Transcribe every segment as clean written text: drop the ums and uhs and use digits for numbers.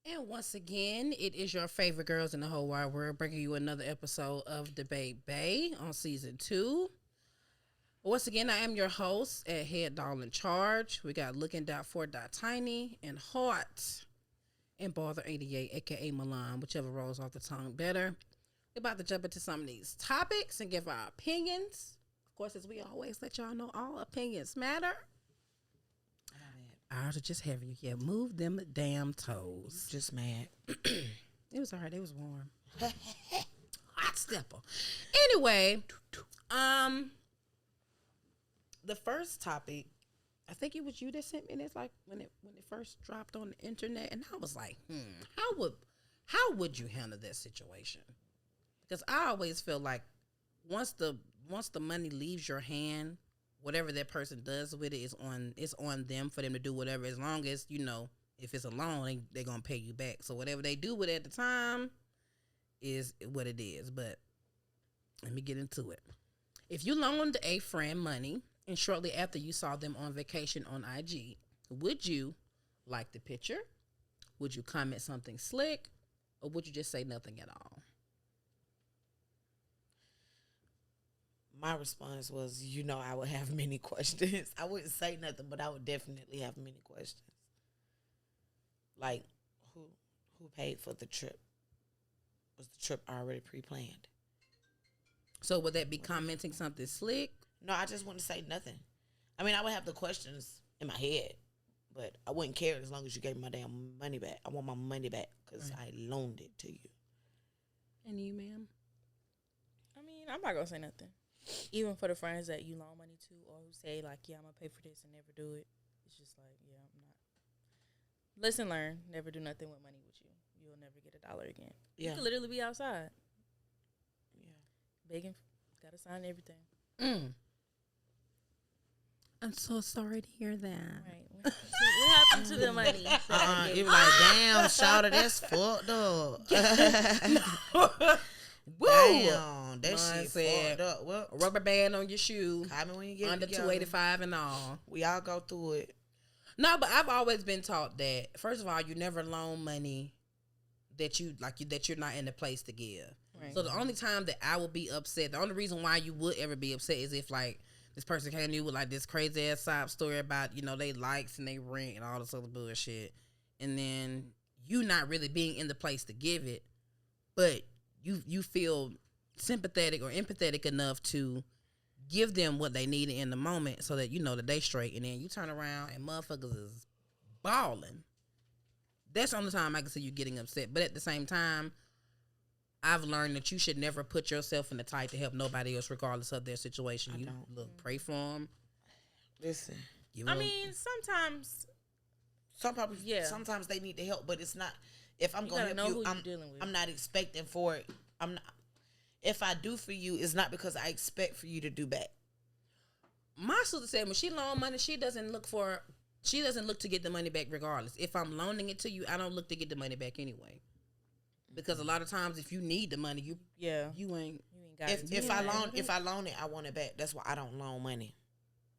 And once again, it is your favorite girls in the whole wide world bringing you another episode of Debate Bay on season 2. Once again, I am your host at Head Doll in Charge. We got Looking.4.Tiny and Heart and Bother 88, aka Milan, whichever rolls off the tongue better. We're about to jump into some of these topics and give our opinions. Of course, as we always let y'all know, all opinions matter. Ours are just heavy. Yeah, move them damn toes. Just mad. It was all right. It was warm. Hot stepper. Anyway, the first topic, I think it was you that sent me this, like when it first dropped on the internet, and I was like, how would you handle that situation? Because I always feel like once the money leaves your hand, whatever that person does with it is on them for them to do whatever, as long as, you know, if it's a loan, they're going to pay you back. So whatever they do with it at the time is what it is. But let me get into it. If you loaned a friend money and shortly after you saw them on vacation on IG, would you like the picture? Would you comment something slick? Or would you just say nothing at all? My response was, I would have many questions. I wouldn't say nothing, but I would definitely have many questions. Like, who paid for the trip? Was the trip already pre-planned? So would that be commenting something slick? No, I just wouldn't say nothing. I mean, I would have the questions in my head, but I wouldn't care as long as you gave me my damn money back. I want my money back because I loaned it to you. And you, ma'am? I mean, I'm not going to say nothing. Even for the friends that you loan money to or who say, like, yeah, I'm going to pay for this and never do it. It's just like, yeah, I'm not. Listen, learn. Never do nothing with money with you. You'll never get $1 again. Yeah. You could literally be outside. Yeah. Begging. Got to sign everything. I'm so sorry to hear that. Right. What happened to the money? You be like, damn, shawty, that's fucked up. Woo! Damn, that shit said, fucked up. Well, a rubber band on your shoe. Call me when you get under $285 and all. We all go through it. No, but I've always been taught that, first of all, you never loan money that you're not in the place to give. Right. So the only time that I would be upset, the only reason why you would ever be upset is if, like, this person came to you with, like, this crazy ass sob story about, they likes and they rent and all this other bullshit, and then you not really being in the place to give it, but you feel sympathetic or empathetic enough to give them what they needed in the moment so that you know that they straight, and then you turn around and motherfuckers is balling. That's the only time I can see you getting upset. But at the same time, I've learned that you should never put yourself in the tight to help nobody else regardless of their situation. Pray for them. Listen. Sometimes. Sometimes they need the help, but it's not. If I'm going to help you, I'm not expecting for it. If I do for you, it's not because I expect for you to do back. My sister said when she loan money, she doesn't look to get the money back regardless. If I'm loaning it to you, I don't look to get the money back anyway. Because a lot of times, if you need the money, you ain't got it. If I loan it, I want it back. That's why I don't loan money.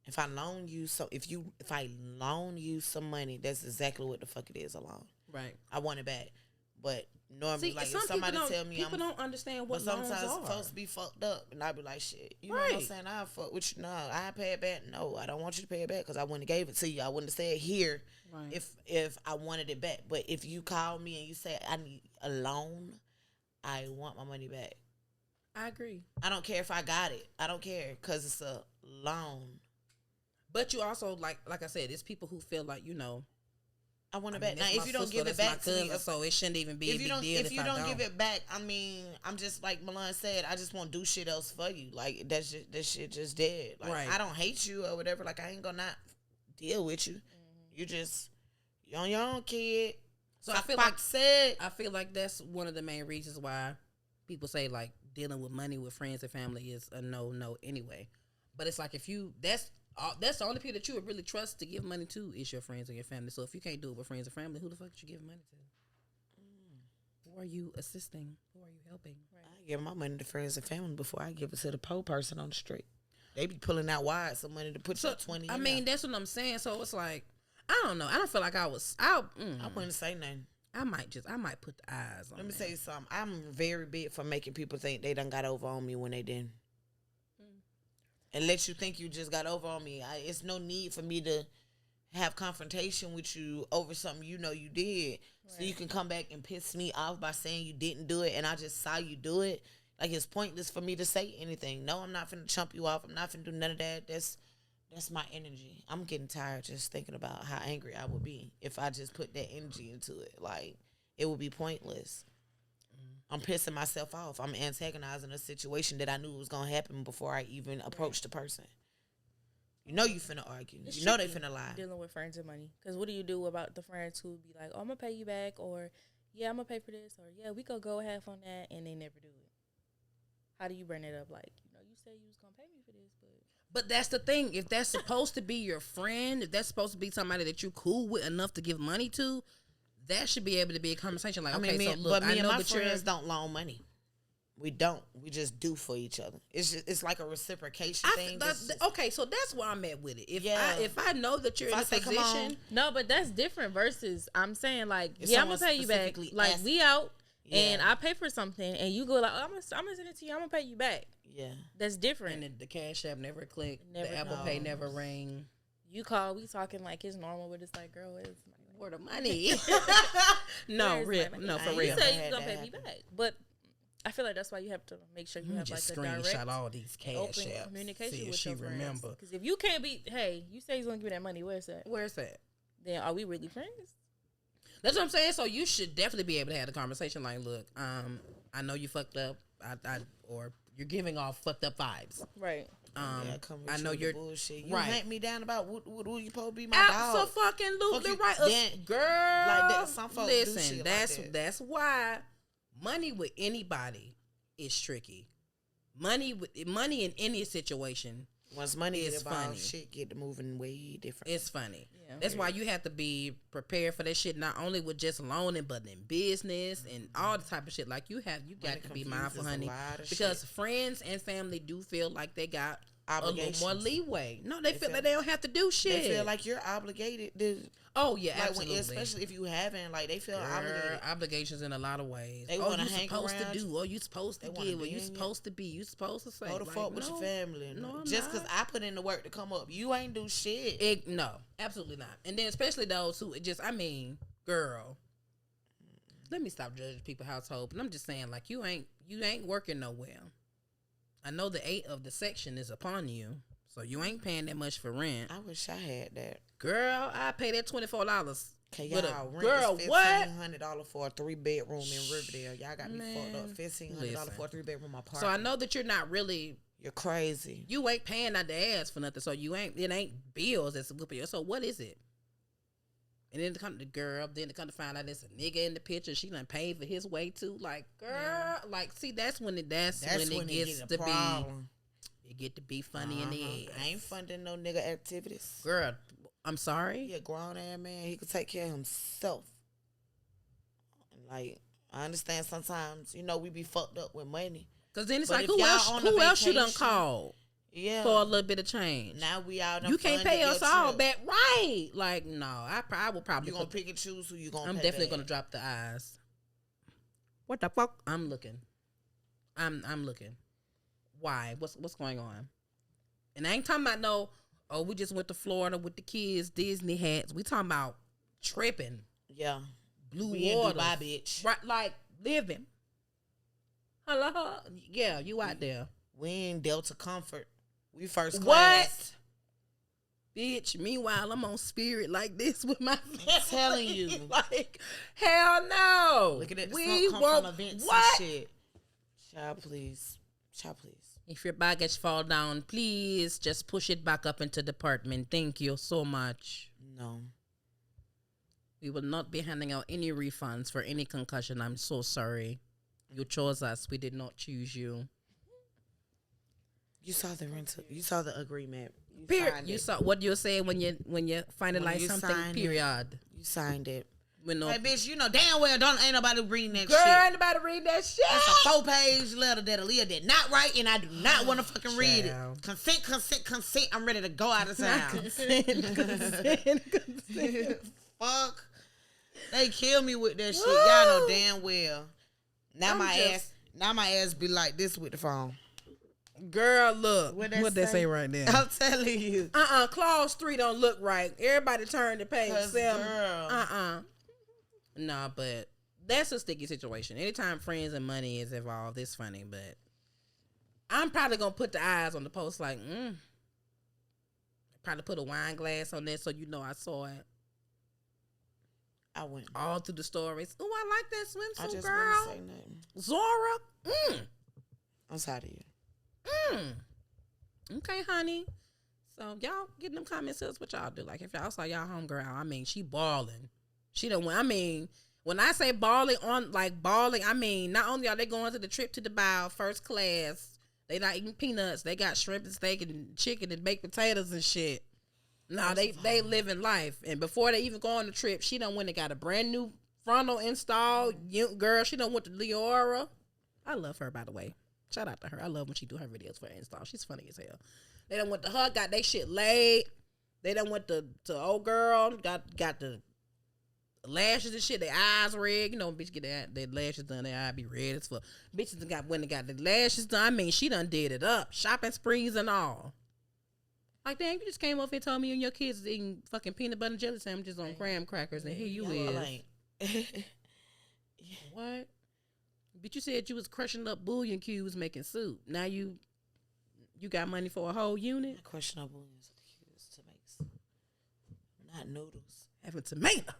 If I loan you some money, that's exactly what the fuck it is, a loan. Right. I want it back. But normally, like, if somebody tell me people don't understand what loans are. But sometimes folks be fucked up, and I be like, shit, you know what I'm saying? I fuck with you. No, I pay it back. No, I don't want you to pay it back because I wouldn't have gave it to you. I wouldn't have said here if I wanted it back. But if you call me and you say I need a loan, I want my money back. I agree. I don't care if I got it. I don't care because it's a loan. But you also, like I said, it's people who feel like, I want it back. Now, if you don't give it back to me, so it shouldn't even be a big deal. If you don't give it back, I mean, I'm just like Milan said. I just want to do shit else for you. Like that shit just dead. Like I don't hate you or whatever. Like I ain't gonna not deal with you. Mm-hmm. You're on your own, kid. So I feel like that's one of the main reasons why people say like dealing with money with friends and family is a no anyway. But it's like that's the only people that you would really trust to give money to is your friends and your family. So if you can't do it with friends and family, who the fuck should you give money to? Who are you assisting? Who are you helping? Right. I give my money to friends and family before I give it to the poor person on the street. They be pulling out wide some money to put your 20 I mean, that's what I'm saying. So it's like, I don't know. I don't feel like I wouldn't say nothing. I might put the eyes on. Let me tell you something. I'm very big for making people think they done got over on me when they didn't. And let you think you just got over on me. It's no need for me to have confrontation with you over something you know you did. Right. So you can come back and piss me off by saying you didn't do it and I just saw you do it. Like, it's pointless for me to say anything. No, I'm not finna chump you off. I'm not finna do none of that. That's my energy. I'm getting tired just thinking about how angry I would be if I just put that energy into it. Like, it would be pointless. I'm pissing myself off. I'm antagonizing a situation that I knew was going to happen before I even approached the person. You know you finna argue. You know they finna lie. Dealing with friends and money. Because what do you do about the friends who be like, oh, I'm going to pay you back, or, yeah, I'm going to pay for this, or, yeah, we could go half on that, and they never do it. How do you bring it up? Like, you said you was going to pay me for this, But that's the thing. If that's supposed to be your friend, if that's supposed to be somebody that you cool with enough to give money to, that should be able to be a conversation. Like, okay, so look, I know that friends don't loan money. We don't. We just do for each other. It's like a reciprocation thing. Okay, so that's where I'm at with it. If I know that you're in a position, no, but that's different. Versus, I'm saying like, yeah, I'm gonna pay you back. Like, we out and I pay for something, and you go like, oh, I'm gonna send it to you. I'm gonna pay you back. Yeah, that's different. And the Cash App never click. The Apple Pay never ring. You call, we talking like it's normal, but it's like, girl, it's where the money? No, for real. You say you gonna pay me back, but I feel like that's why you have to make sure you have like a direct, all these Cash open Apps, communication with your your friends. Because if you can't be, hey, you say he's gonna give me that money, where's that? Then are we really friends? That's what I'm saying. So you should definitely be able to have the conversation. Like, look, I know you fucked up. Or you're giving off fucked up vibes. Right. I know you're bullshit. You hunt me down about what you supposed to be my dog. Absolutely right. Girl, like that. Some folks listen, that's why money with anybody is tricky. Money in any situation. Once money is funny, shit get to moving way different. It's funny. Yeah. That's why you have to be prepared for that shit. Not only with just loaning, but in business and all the type of shit. Like you got to be mindful, honey, because friends and family do feel like they got a little more leeway. No, they feel like they don't have to do shit. They feel like you're obligated to. Oh yeah, like absolutely. Especially if you haven't, like they feel obligated. Obligations in a lot of ways. They want to hang around. Supposed to do. Oh, you supposed to give. Or you supposed to be. You supposed to say. Go to fuck with your family. No, just because I put in the work to come up, you ain't do shit. No, absolutely not. And then especially those who girl. Let me stop judging people's household. But I'm just saying, like you ain't working nowhere. I know the 8 of the section is upon you. So you ain't paying that much for rent. I wish I had that. Girl, I pay that $24. Okay, y'all, rent is $1,500 for a 3-bedroom in Riverdale. Y'all got me fucked up. $1,500 for a 3-bedroom apartment. So I know that you're not really. You're crazy. You ain't paying out the ass for nothing. So it ain't bills that's whooping you. So what is it? And then to come to find out there's a nigga in the picture. She done paid for his way too. Like, girl, like, see, that's when it gets to be. It get to be funny in the ass. I ain't funding no nigga activities. Girl, I'm sorry. He a grown ass man. He could take care of himself. Like, I understand sometimes, we be fucked up with money. Because then it's like, who else you done called? Yeah. For a little bit of change. Now we out. You can't pay us all back. Right. Like, no. I will probably. You going to pick and choose who you going to pay. I'm definitely going to drop the eyes. What the fuck? I'm looking. I'm looking. Why? What's going on? And I ain't talking about we just went to Florida with the kids, Disney hats. We talking about tripping. Yeah. Blue water. Dubai, bitch. Right, like living. Hello? Yeah, you out there. We in Delta Comfort. We first What? class. Bitch, meanwhile, I'm on Spirit like this with my I'm telling you. Like, hell no. Look at it. We won't. What? And shit. Child, please. If your baggage fall down, please just push it back up into the department. Thank you so much. No. We will not be handing out any refunds for any concussion. I'm so sorry. You chose us. We did not choose you. You saw the rental. You saw the agreement. You saw what you're saying when you finalize something. Period. You signed it. Hey, bitch, damn well ain't nobody reading that shit. Girl, ain't nobody reading that shit. It's a 4-page letter that Aaliyah did not write, and I do not want to fucking read it. Consent. I'm ready to go out of town. Consent. Fuck. They kill me with that shit. Y'all know damn well. Now my ass be like this with the phone. Girl, look. What they say right there? I'm telling you. Clause 3 don't look right. Everybody turn to page 7. Girl. Nah, but that's a sticky situation. Anytime friends and money is involved, it's funny, but I'm probably gonna put the eyes on the post like, probably put a wine glass on there so you know I saw it. I went all through the stories. Oh, I like that swimsuit, I just girl. want to say nothing. Zora. I'm tired of you. Okay, honey. So y'all get in them comments. Tell us what y'all do. Like if y'all saw y'all homegirl, I mean, she balling. She don't. I mean, when I say balling I mean not only are they going to the trip to Dubai first class, they not eating peanuts. They got shrimp and steak and chicken and baked potatoes and shit. Nah, they living life. And before they even go on the trip, she done went and got a brand new frontal installed. Girl, she done went to Leora. I love her, by the way. Shout out to her. I love when she do her videos for her install. She's funny as hell. They done went to her, got they shit laid. They done went to old girl, got the lashes and shit. Their eyes red. You know, bitch get their lashes done, their eye be red as fuck. Bitches went and got the lashes done. I mean, she done did it up. Shopping sprees and all. Like, damn, you just came up and told me you and your kids is eating fucking peanut butter and jelly sandwiches on graham crackers, and here you is. What? But you said you was crushing up bouillon cubes making soup. Now you got money for a whole unit? Crushing up bouillon cubes to make soup. Not noodles. Having tomato.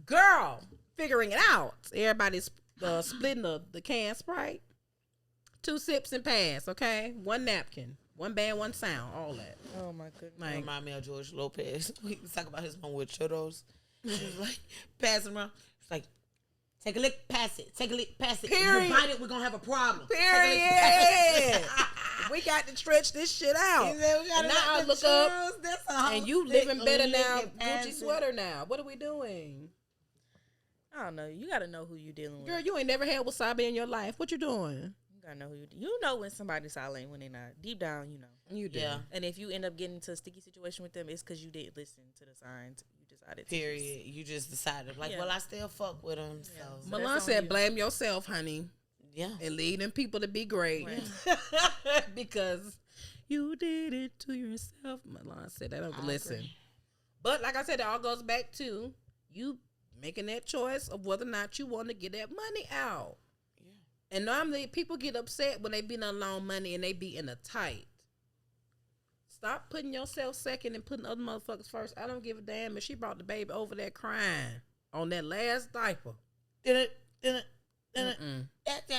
Girl, figuring it out. Everybody's splitting the can Sprite. 2 sips and pass, okay? 1 napkin. 1 band, 1 sound, all that. Oh my goodness. Like, remind me of George Lopez. We was talking about his mom with churros. She was like, passing around. She's like, take a lick, pass it. Take a lick, pass it. Period. If you bite it, we're going to have a problem. Period. We got to stretch this shit out. He said, we gotta and now I look churros. up, That's a and you living better lick now. it, pass Gucci it. sweater now. What are we doing? I don't know. You got to know who you dealing with. Girl, you ain't never had wasabi in your life. What you doing? You got to know who you know when somebody's silent and when they're not. Deep down, you know. You do. Yeah. And if you end up getting into a sticky situation with them, it's because you didn't listen to the signs. You decided to. Period. You just decided, like, Yeah. well, I still fuck with them. Yeah. So. But- Milan that's on said, you. blame yourself, honey. Yeah. And lead them people to be great. Right. Because you did it to yourself. Milan said that. I Listen. agree. But like I said, it all goes back to you making that choice of whether or not you want to get that money out. Yeah. And normally people get upset when they be on loan money and they be in a tight. Stop putting yourself second and putting other motherfuckers first. I don't give a damn if she brought the baby over there crying on that last diaper. That's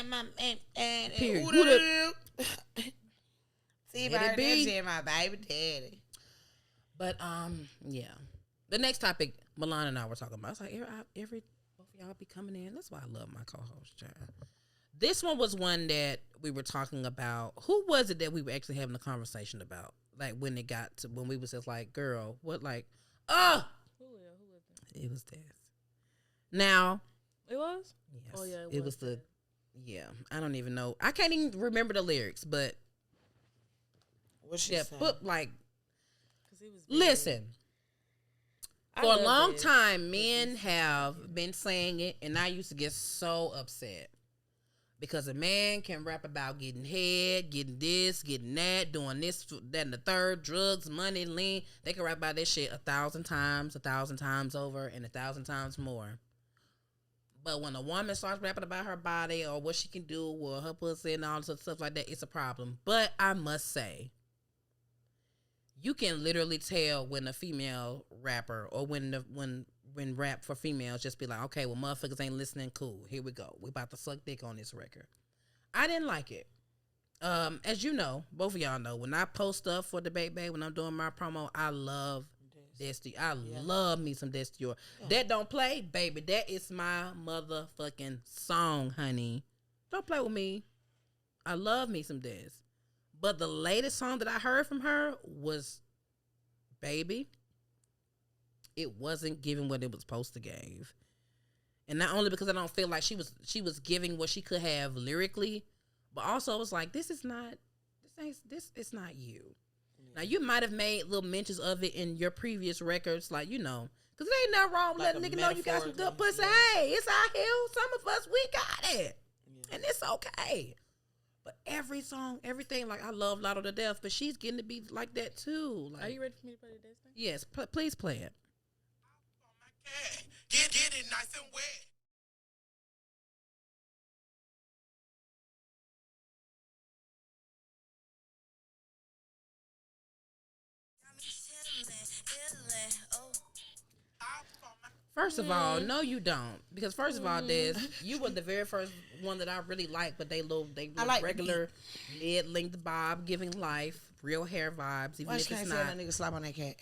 my man. Period. Who Who the See, Let it be. that's my baby daddy. But yeah. The next topic Milan and I were talking about. It's like every both of y'all be coming in. That's why I love my co-host, child. This one was one that we were talking about. Who was it that we were actually having a conversation about? Like when we was just like, girl, what like, Who was it? it was this. Now, It was? yes, Oh, yeah, it was the, yeah. I don't even know. I can't even remember the lyrics, but What she yeah, saying? but like, 'Cause it was very- listen. I For a love long it. time, men have been saying it, and I used to get so upset because a man can rap about getting head, getting this, getting that, doing this, that, and the third, drugs, money, lean. They can rap about that shit 1,000 times, 1,000 times over, and 1,000 times more. But when a woman starts rapping about her body or what she can do or her pussy and all this stuff like that, it's a problem. But I must say, you can literally tell when a female rapper or when rap for females just be like, okay, well, motherfuckers ain't listening, cool. Here we go. We about to suck dick on this record. I didn't like it. As you know, both of y'all know, when I post stuff for Debate Bay, when I'm doing my promo, I love Destiny. I love me some Destiny. That don't play, baby. That is my motherfucking song, honey. Don't play with me. I love me some Des. But the latest song that I heard from her was, baby, it wasn't giving what it was supposed to give. And not only because I don't feel like she was giving what she could have lyrically, but also it was like, this is not you. Now you might have made little mentions of it in your previous records, like, you know, Because it ain't nothing wrong with letting a nigga know you got some good pussy. Yeah. Hey, it's out here. Some of us, we got it. Yeah. And it's okay. But every song, everything, like, I love Lotto to death, but she's getting to be like that, too. Like, are you ready for me to play the dance thing? Yes, please play it. Get it nice and wet. First of all, no, you don't. Because first of all, Des, you were the very first one that I really liked, but they like regular mid-length bob, giving life, real hair vibes. Even if it's not. That nigga slap on that cat?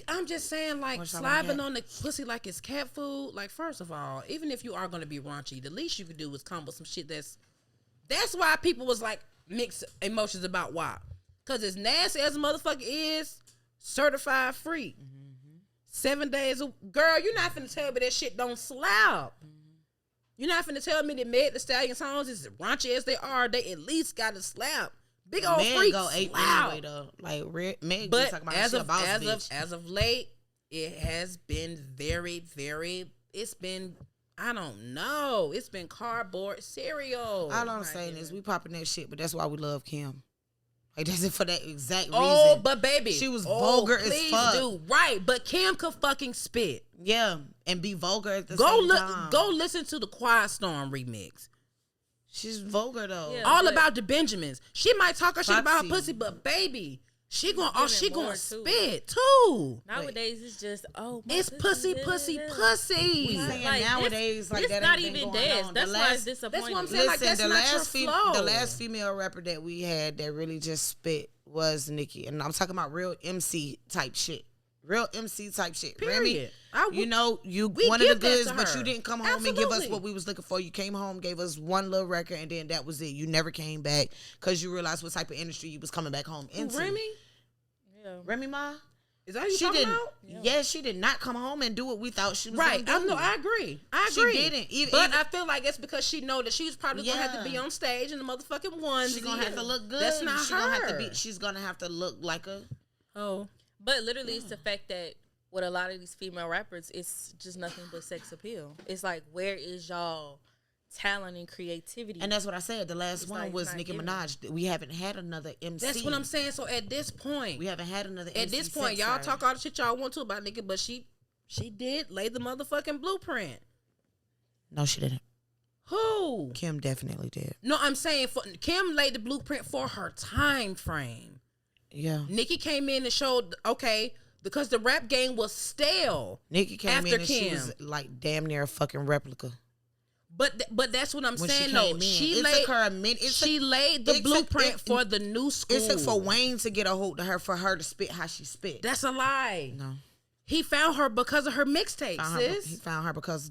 I'm just saying, like, slobbing on the pussy like it's cat food. Like, first of all, even if you are going to be raunchy, the least you could do is come with some shit that's why people was like mixed emotions about why. Because as nasty as a motherfucker is, certified freak. 7 days girl, you're not finna tell me that shit don't slap. You're not finna tell me that Meg Thee Stallion songs, as raunchy as they are, they at least got to slap. Big old freak go ape anyway though. Like Meg, but talking about as of late, it has been very, very. It's been, I don't know. It's been cardboard cereal. All I'm saying is we popping that shit, but that's why we love Kim. Like, that's it for that exact reason. Oh, but baby, she was vulgar as fuck. Do right, but Kim could fucking spit. Yeah, and be vulgar at the same time. Go listen to the Quiet Storm remix. She's vulgar though. Yeah, all about the Benjamins. She might talk her shit about her pussy, but baby, she gonna spit too. Nowadays it's just it's pussy. We saying like, nowadays like that not even dance. That's why it's disappointing. That's what I'm saying. Like, that's not your flow. The last female rapper that we had that really just spit was Nicki, and I'm talking about real MC type shit. Real MC type shit. Period. Remy, you know, you one of the goods, but you didn't come home and give us what we was looking for. You came home, gave us one little record, and then that was it. You never came back because you realized what type of industry you was coming back home into. Remy? Yeah. Remy Ma? Is that who you talking about? Yeah. Yes, she did not come home and do what we thought she was right. going to do. I agree. She didn't. But I feel like it's because she know that she's probably going to have to be on stage in the motherfucking onesie. She's going to have to look good. That's not her. She's going to have to look like a... Oh. But literally it's the fact that with a lot of these female rappers, it's just nothing but sex appeal. It's like, where is y'all talent and creativity? And that's what I said. The last one was Nicki Minaj. We haven't had another MC. That's what I'm saying. So at this point, we haven't had another MC. At this point, y'all talk all the shit y'all want to about Nicki, but she did lay the motherfucking blueprint. No, she didn't. Who? Kim definitely did. No, I'm saying Kim laid the blueprint for her time frame. Yeah. Nicki came in and showed, okay, because the rap game was stale. Nicki came in and she was like damn near a fucking replica. But that's what I'm saying though. She laid the blueprint for the new school. It took for Wayne to get a hold of her for her to spit how she spit. That's a lie. No. He found her because of her mixtape, sis. He found her because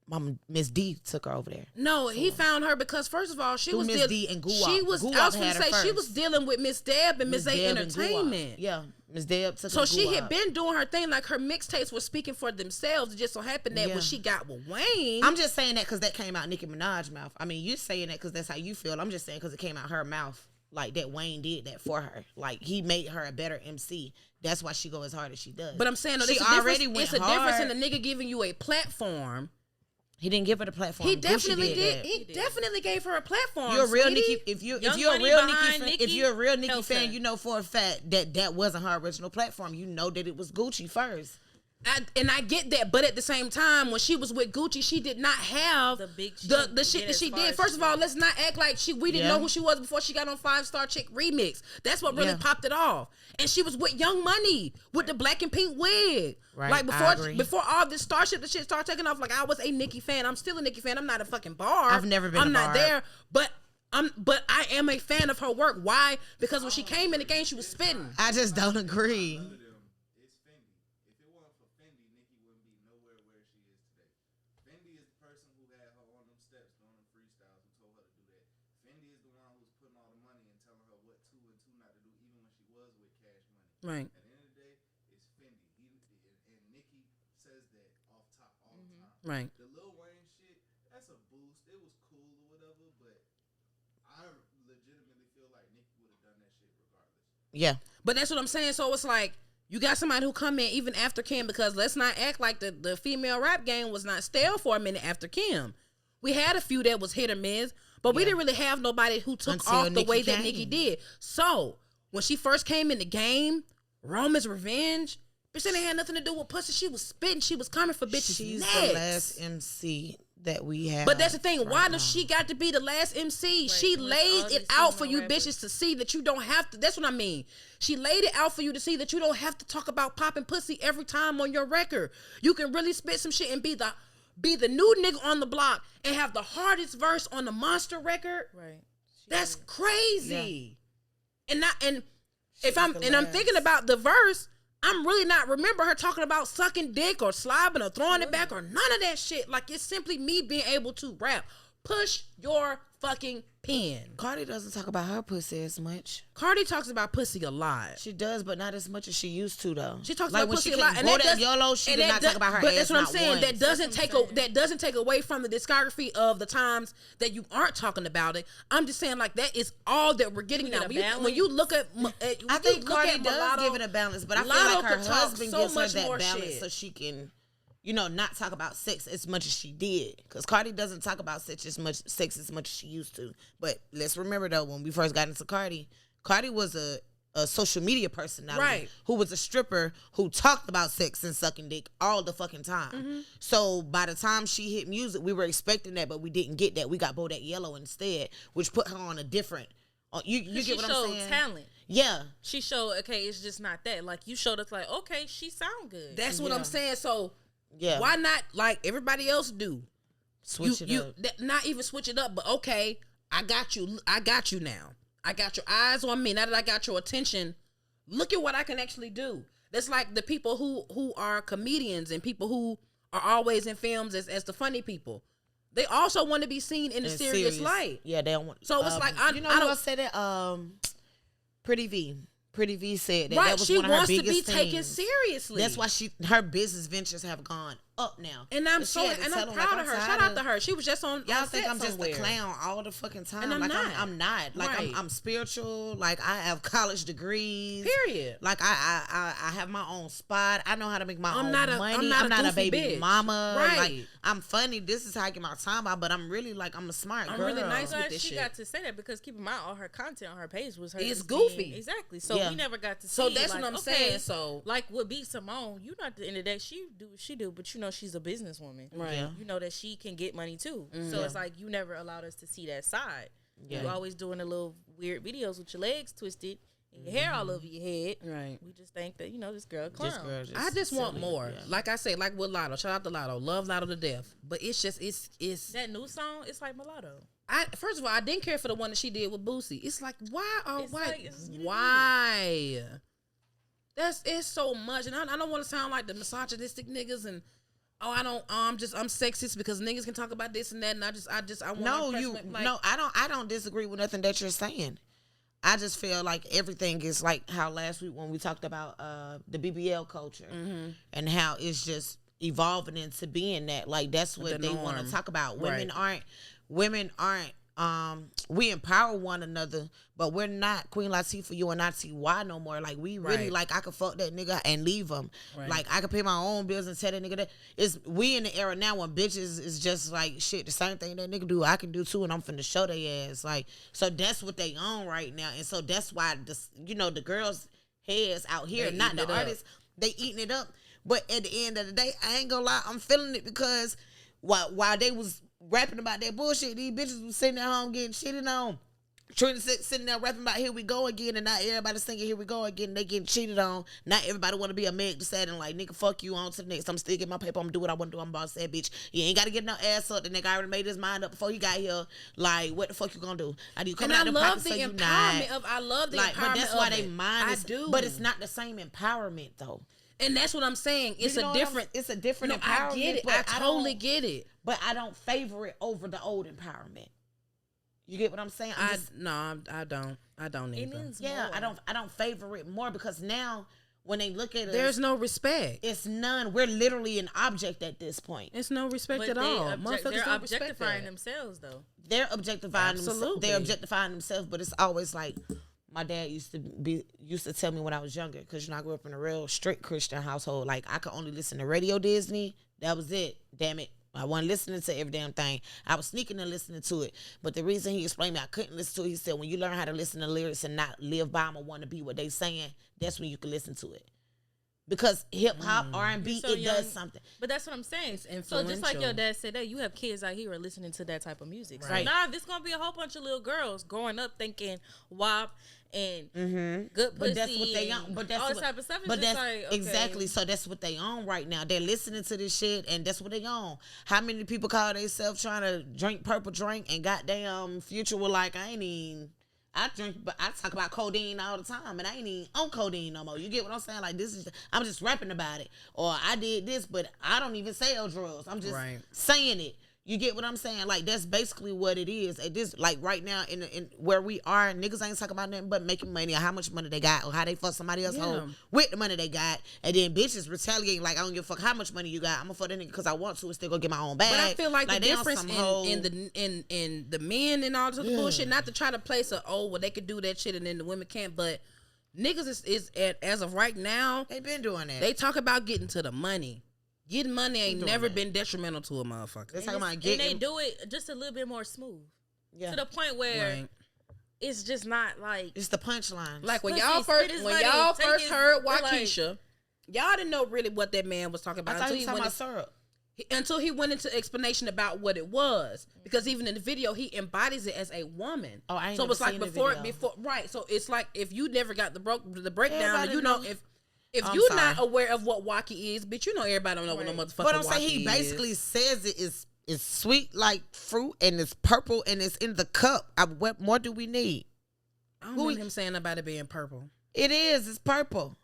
Mama Miss D took her over there. No, he found her because first of all, she was Miss D and Guwap. She was. I was going to say she was dealing with Miss Deb and Miss A Entertainment. Yeah, Miss Deb took. So she had been doing her thing. Like her mixtapes were speaking for themselves. It just so happened that when she got with Wayne, I'm just saying that because that came out Nicki Minaj's mouth. I mean, you're saying that because that's how you feel. I'm just saying because it came out her mouth. Like that Wayne did that for her. Like he made her a better MC. That's why she go as hard as she does. But I'm saying, no, she already went hard. It's a difference in the nigga giving you a platform. He didn't give her the platform. He definitely did. He definitely gave her a platform. You're a real Nicki. If you're a real Nicki fan, you know for a fact that that wasn't her original platform. You know that it was Gucci first. I get that, but at the same time, when she was with Gucci, she did not have the shit that she did. First of all, let's not act like we didn't know who she was before she got on 5 Star Chick remix. That's what really popped it off. And she was with Young Money with the black and pink wig. Right. Like before all this Starship, the shit started taking off. Like I was a Nicki fan. I'm still a Nicki fan. I'm not a fucking bar. I've never been. I'm not there, but I am a fan of her work. Why? Because when she came in the game, she was spitting. I just don't agree. Right. At the end of the day, it's Fendi. And Nicki says that off top all the time. Right. The Lil Wayne shit, that's a boost. It was cool or whatever, but I legitimately feel like Nicki would have done that shit regardless. Yeah. But that's what I'm saying. So it's like, You got somebody who come in even after Kim, because let's not act like the female rap game was not stale for a minute after Kim. We had a few that was hit or miss, but we didn't really have nobody who took off the way that Nicki did. So when she first came in the game, Roman's Revenge, bitch, that ain't had nothing to do with pussy. She was spitting. She was coming for bitches. She's next. the last MC that we have. But that's the thing. Why does she got to be the last MC? Right. She laid it out for you bitches to see that you don't have to. That's what I mean. She laid it out for you to see that you don't have to talk about popping pussy every time on your record. You can really spit some shit and be the new nigga on the block and have the hardest verse on the Monster record. Right. That's crazy. Yeah. And I'm thinking about the verse, I'm really not remember her talking about sucking dick or slobbing or throwing it back or none of that shit. Like, it's simply me being able to rap. Push your fucking pen. Cardi doesn't talk about her pussy as much. Cardi talks about pussy a lot. She does, but not as much as she used to, though. She talks about pussy a lot. And that YOLO, she did not talk about her but ass. That's what I'm saying. Once. That doesn't take away from the discography of the times that you aren't talking about it. I'm just saying, like, that is all that we're getting now. When you look at, I think Cardi does give it a balance, but I feel like her husband gives her that balance so she can, not talk about sex as much as she did. Because Cardi doesn't talk about sex as much as she used to. But let's remember, though, when we first got into Cardi was a social media personality, right, who was a stripper who talked about sex and sucking dick all the fucking time. Mm-hmm. So by the time she hit music, we were expecting that, but we didn't get that. We got Bodak Yellow instead, which put her on a different. You get what I'm saying? She showed talent. Yeah, she showed. Okay, it's just not that. Like, you showed us, like, okay, she sound good. That's what I'm saying. So why not, like everybody else do? Switch it up. Not even switch it up, but okay, I got you now. I got your eyes on me. Now that I got your attention, look at what I can actually do. That's like the people who are comedians and people who are always in films as the funny people. They also want to be seen in a serious light. Yeah, they don't want. So it's like I don't say that. Pretty V said that. Right, that was she one of her wants to biggest be taken seriously. That's why her business ventures have gone up now. And I'm proud of her. Shout out to her. She was just on. Y'all think I'm just a clown all the fucking time? And I'm not. I'm not. Like, right. I'm spiritual. Like, I have college degrees. Period. Like, I have my own spot. I know how to make my own money. I'm not a baby bitch. mama. Right. Like, I'm funny. This is how I get my time out. But I'm really like, I'm a smart girl. I'm really nice with this shit. She got to say that because keep in mind, all her content on her page was her. It's goofy. Exactly. So we never got to see. So that's what I'm saying. So like with B Simone, you know, at the end of the day, she do what she do, but she's a businesswoman. Right. Yeah. You know that she can get money too. Mm-hmm. So it's like you never allowed us to see that side. Yeah. You're always doing the little weird videos with your legs twisted and your hair all over your head. Right. We just think that, this girl a clown. I just want more. Yeah. Like I said, like with Lotto. Shout out to Lotto. Love Lotto to death. But it's just it's that new song, it's like Mulatto. First of all, I didn't care for the one that she did with Boosie. It's like, why? Why? It's so much, and I don't want to sound like the misogynistic niggas and I'm sexist because niggas can talk about this and that, and I want I don't disagree with nothing that you're saying. I just feel like everything is like how last week when we talked about the BBL culture and how it's just evolving into being that. Like, that's what they want to talk about. Women aren't we empower one another, but we're not Queen Latifah, you and not TY no more. Like, we really like, I could fuck that nigga and leave him. Right. Like, I could pay my own bills and tell that nigga that. We in the era now when bitches is just like, shit, the same thing that nigga do, I can do too, and I'm finna show they ass. Like, so that's what they on right now, and so that's why the girls' heads out here, not the artists, they eating it up. But at the end of the day, I ain't gonna lie, I'm feeling it because while they was rapping about that bullshit, these bitches was sitting at home getting shitted on. Trina sitting there rapping about here we go again, and not everybody singing here we go again. They getting cheated on. Not everybody want to be a Meg Thee Stallion, like, nigga, fuck you, on to the next. I'm still getting my paper. I'm gonna do what I want to do. I'm about to say, bitch, you ain't got to get no ass up. The nigga already made his mind up before he got here. Like, what the fuck you gonna do? I do come out and practice so you not. I love the like, empowerment. But that's why they mind is. I do. But it's not the same empowerment though. And that's what I'm saying. It's a different empowerment. I get it. I totally get it. But I don't favor it over the old empowerment. You get what I'm saying? I don't either. Yeah, I don't favor it more because now when they look at us, there's no respect. It's none. We're literally an object at this point. It's no respect at all. They're objectifying themselves though. They're objectifying themselves. They're objectifying themselves, but it's always like, my dad used to tell me when I was younger, because I grew up in a real strict Christian household. Like, I could only listen to Radio Disney. That was it. Damn it. I wasn't listening to every damn thing. I was sneaking and listening to it. But the reason he explained me I couldn't listen to it, he said, when you learn how to listen to lyrics and not live by them or want to be what they saying, that's when you can listen to it. Because hip-hop, R&B, it does something. But that's what I'm saying. So just like your dad said that, you have kids out here listening to that type of music. Right. So now there's going to be a whole bunch of little girls growing up thinking WAP and good pussy, but that's what they own. But that's all what, this type of stuff. It's but just that's like, okay. exactly. So that's what they own right now. They're listening to this shit, and that's what they own. How many people call themselves trying to drink purple drink, and goddamn Future were like, I drink, but I talk about codeine all the time, and I ain't even on codeine no more. You get what I'm saying? Like, I'm just rapping about it. Or I did this, but I don't even sell drugs. I'm just saying it. You get what I'm saying? Like, that's basically what it is. It just, like, right now, in where we are, niggas ain't talking about nothing but making money or how much money they got or how they fuck somebody else home with the money they got. And then bitches retaliating like, I don't give a fuck how much money you got. I'm gonna fuck that nigga because I want to and still go get my own bag. But I feel like the difference in the men and all this bullshit, not to try to place well, they could do that shit and then the women can't, but niggas is as of right now, they been doing that. They talk about getting to the money. Getting money ain't never been detrimental to a motherfucker. They talking about getting, and they do it just a little bit more smooth. Yeah. To the point where it's just not like, it's the punchline. Like when y'all first heard Waukesha, y'all didn't know really what that man was talking about. I thought he was talking about syrup. Until he went into explanation about what it was, because even in the video he embodies it as a woman. Oh, I ain't so never it's like seen before right. So it's like if you never got the breakdown, you know if you're not aware of what Waki is, bitch, you know everybody don't know what no motherfucker But I'm Waki saying he is. basically says it is sweet like fruit and it's purple and it's in the cup. What more do we need? I don't remember him saying about it being purple. It is. It's purple.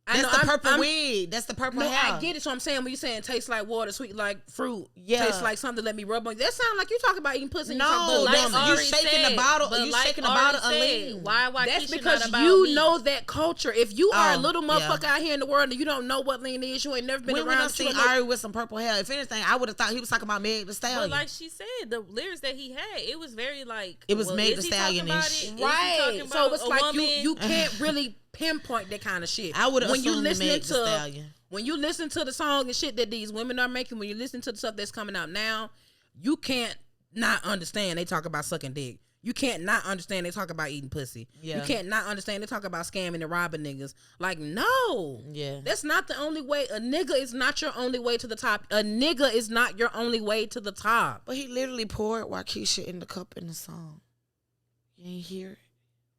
That's the purple weed. That's the purple hair. I get it. So I'm saying when you saying tastes like water, sweet like fruit, tastes like something let me rub on. That sound like you talking about eating pussy. No, you shaking the bottle. You shaking the bottle of lean. Why that's because you know that culture. If you are a little motherfucker out here in the world and you don't know what lean is, you ain't never been around. When I seen Ari with some purple hair, if anything, I would have thought he was talking about Meg Thee Stallion. But like she said, the lyrics that he had, it was very like it was Meg Thee Stallion-ish. Right. So it's like you can't really pinpoint that kind of shit. I would have assumed Meg Thee Stallion. When you listen to the song and shit that these women are making, when you listen to the stuff that's coming out now, you can't not understand they talk about sucking dick. You can't not understand they talk about eating pussy. Yeah. You can't not understand they talk about scamming and robbing niggas. Like, no. Yeah. That's not the only way. A nigga is not your only way to the top. A nigga is not your only way to the top. But he literally poured Waukesha in the cup in the song. You ain't hear it?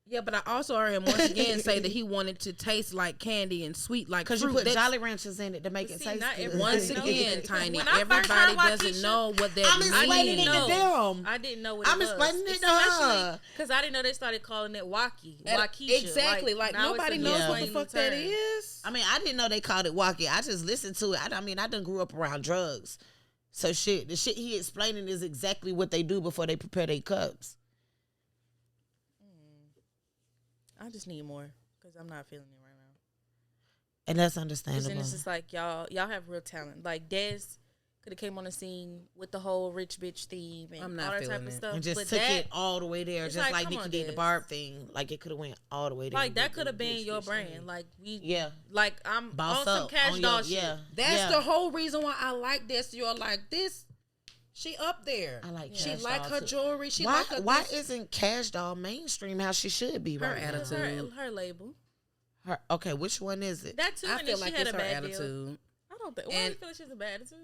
Yeah, but I also heard him once again say that he wanted to taste like candy and sweet like fruit. Because you put Jolly Ranchers in it to make it taste good. Once again, Tiny, everybody doesn't know what that means. I'm explaining it to them. I didn't know what it was. I'm explaining it to her. Because I didn't know they started calling it Waukesha. Exactly. Like nobody knows what the fuck that is. I mean, I didn't know they called it Waki. I just listened to it. I done grew up around drugs. So the shit he explaining is exactly what they do before they prepare their cups. I just need more because I'm not feeling it right now. And that's understandable. And it's just like y'all have real talent. Like Dez could have came on the scene with the whole rich bitch theme and all that type of stuff. And just took it all the way there, just like Nicki did the Barb thing. Like it could have went all the way there. Like that could have been your brand. Like like I'm Boss on some cash doll shit. Yeah. That's the whole reason why I like this. You're like this. She up there. I like she Cash like Doll her too. jewelry. She why, like her. Why isn't Cash Doll mainstream how she should be? Her right attitude. Her label. Okay, which one is it? That too. I feel like she had it's a her bad attitude. Deal. I don't think. Why do you feel like she has a bad attitude?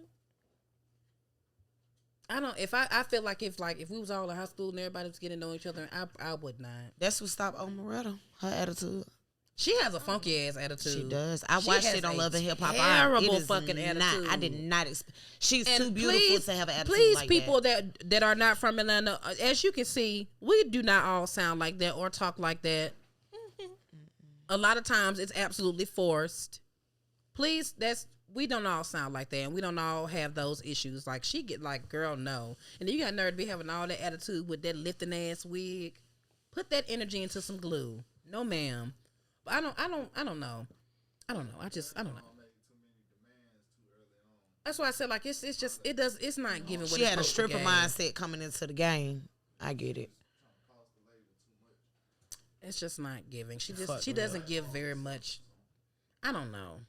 I don't. If I feel like if we was all in high school and everybody was getting to know each other, I would not. That's what stopped Omeretta. Her attitude. She has a funky ass attitude. She does. I watched it on Love and Hip Hop. Terrible fucking attitude. I did not expect. She's too beautiful to have an attitude please, like people that are not from Atlanta, as you can see, we do not all sound like that or talk like that. A lot of times it's absolutely forced. Please, we don't all sound like that, and we don't all have those issues. Like she get like, girl, no. And then you got nerve to be having all that attitude with that lifting ass wig. Put that energy into some glue. No, ma'am. I don't know. I don't know. I don't know. That's why I said like it's not giving what she had a stripper mindset coming into the game. I get it. It's just not giving. She doesn't give very much. I don't know.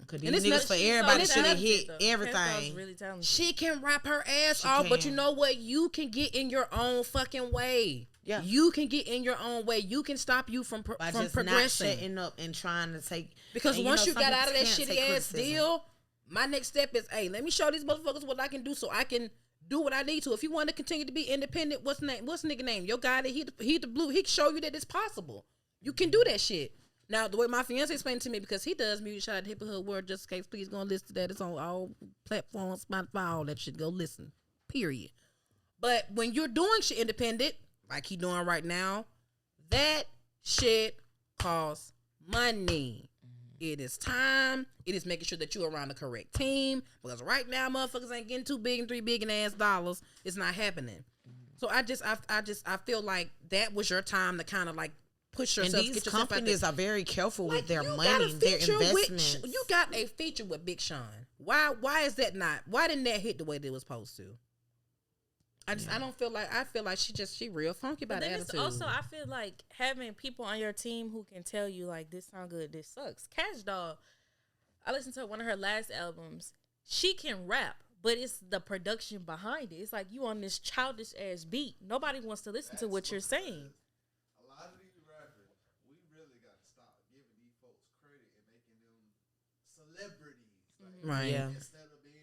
Cause these niggas for everybody should have hit everything. Really talented. She can rap her ass off, but you know what? You can get in your own fucking way. Yeah, you can get in your own way. You can stop you from progressing. Not setting up and trying to take. Because once you got out of that shitty ass deal, my next step is, hey, let me show these motherfuckers what I can do, so I can do what I need to. If you want to continue to be independent, what's nigga name? Your guy that he the blue. He can show you that it's possible. You can do that shit. Now, the way my fiance explained to me, because he does music, shout out to HippyHoodWorld, just in case, please go and listen to that. It's on all platforms, Spotify, all that shit. Go listen, period. But when you're doing shit independent, like he doing right now, that shit costs money. It is time. It is making sure that you're around the correct team. Because right now, motherfuckers ain't getting too big and $3 billion ass dollars. It's not happening. So I feel like that was your time to kind of like push yourself. And these companies are very careful with their money, their investments. You got a feature with Big Sean. Why is that not? Why didn't that hit the way that it was supposed to? I don't feel like. I feel like she real funky about the attitude. Also, I feel like having people on your team who can tell you like this sound good, this sucks. Cash Doll, I listened to one of her last albums. She can rap, but it's the production behind it. It's like you on this childish ass beat. Nobody wants to listen to what you're saying. Right. Yeah. Instead of being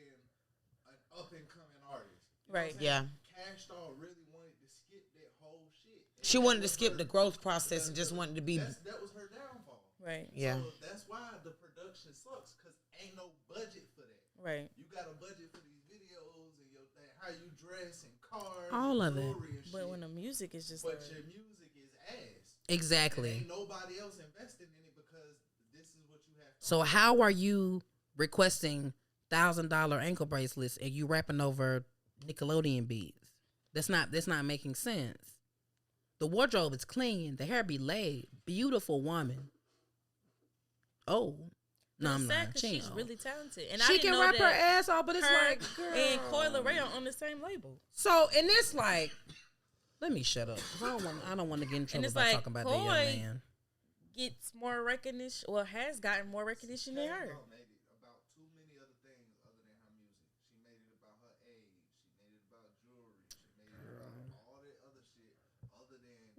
an up and coming artist. Right. Yeah. Cash Doll really wanted to skip that whole shit. She wanted to skip the growth process and just wanted to be. That was her downfall. Right. Yeah. So that's why the production sucks, because ain't no budget for that. Right. You got a budget for these videos and your thing, how you dress and cars, all of it. But when the music is just. But your music is ass. Exactly. And ain't nobody else investing in it because this is what you have. So how are you requesting $1,000 ankle bracelets and you rapping over Nickelodeon beats? That's not making sense. The wardrobe is clean, the hair be laid, beautiful woman. Oh, no, I'm not. She's really talented, and she can rap her ass off, but it's like, girl. And Coyle Ray are on the same label. So, and it's like, let me shut up. I don't want to get in trouble by talking about that young man. Gets more recognition, or has gotten more recognition than her.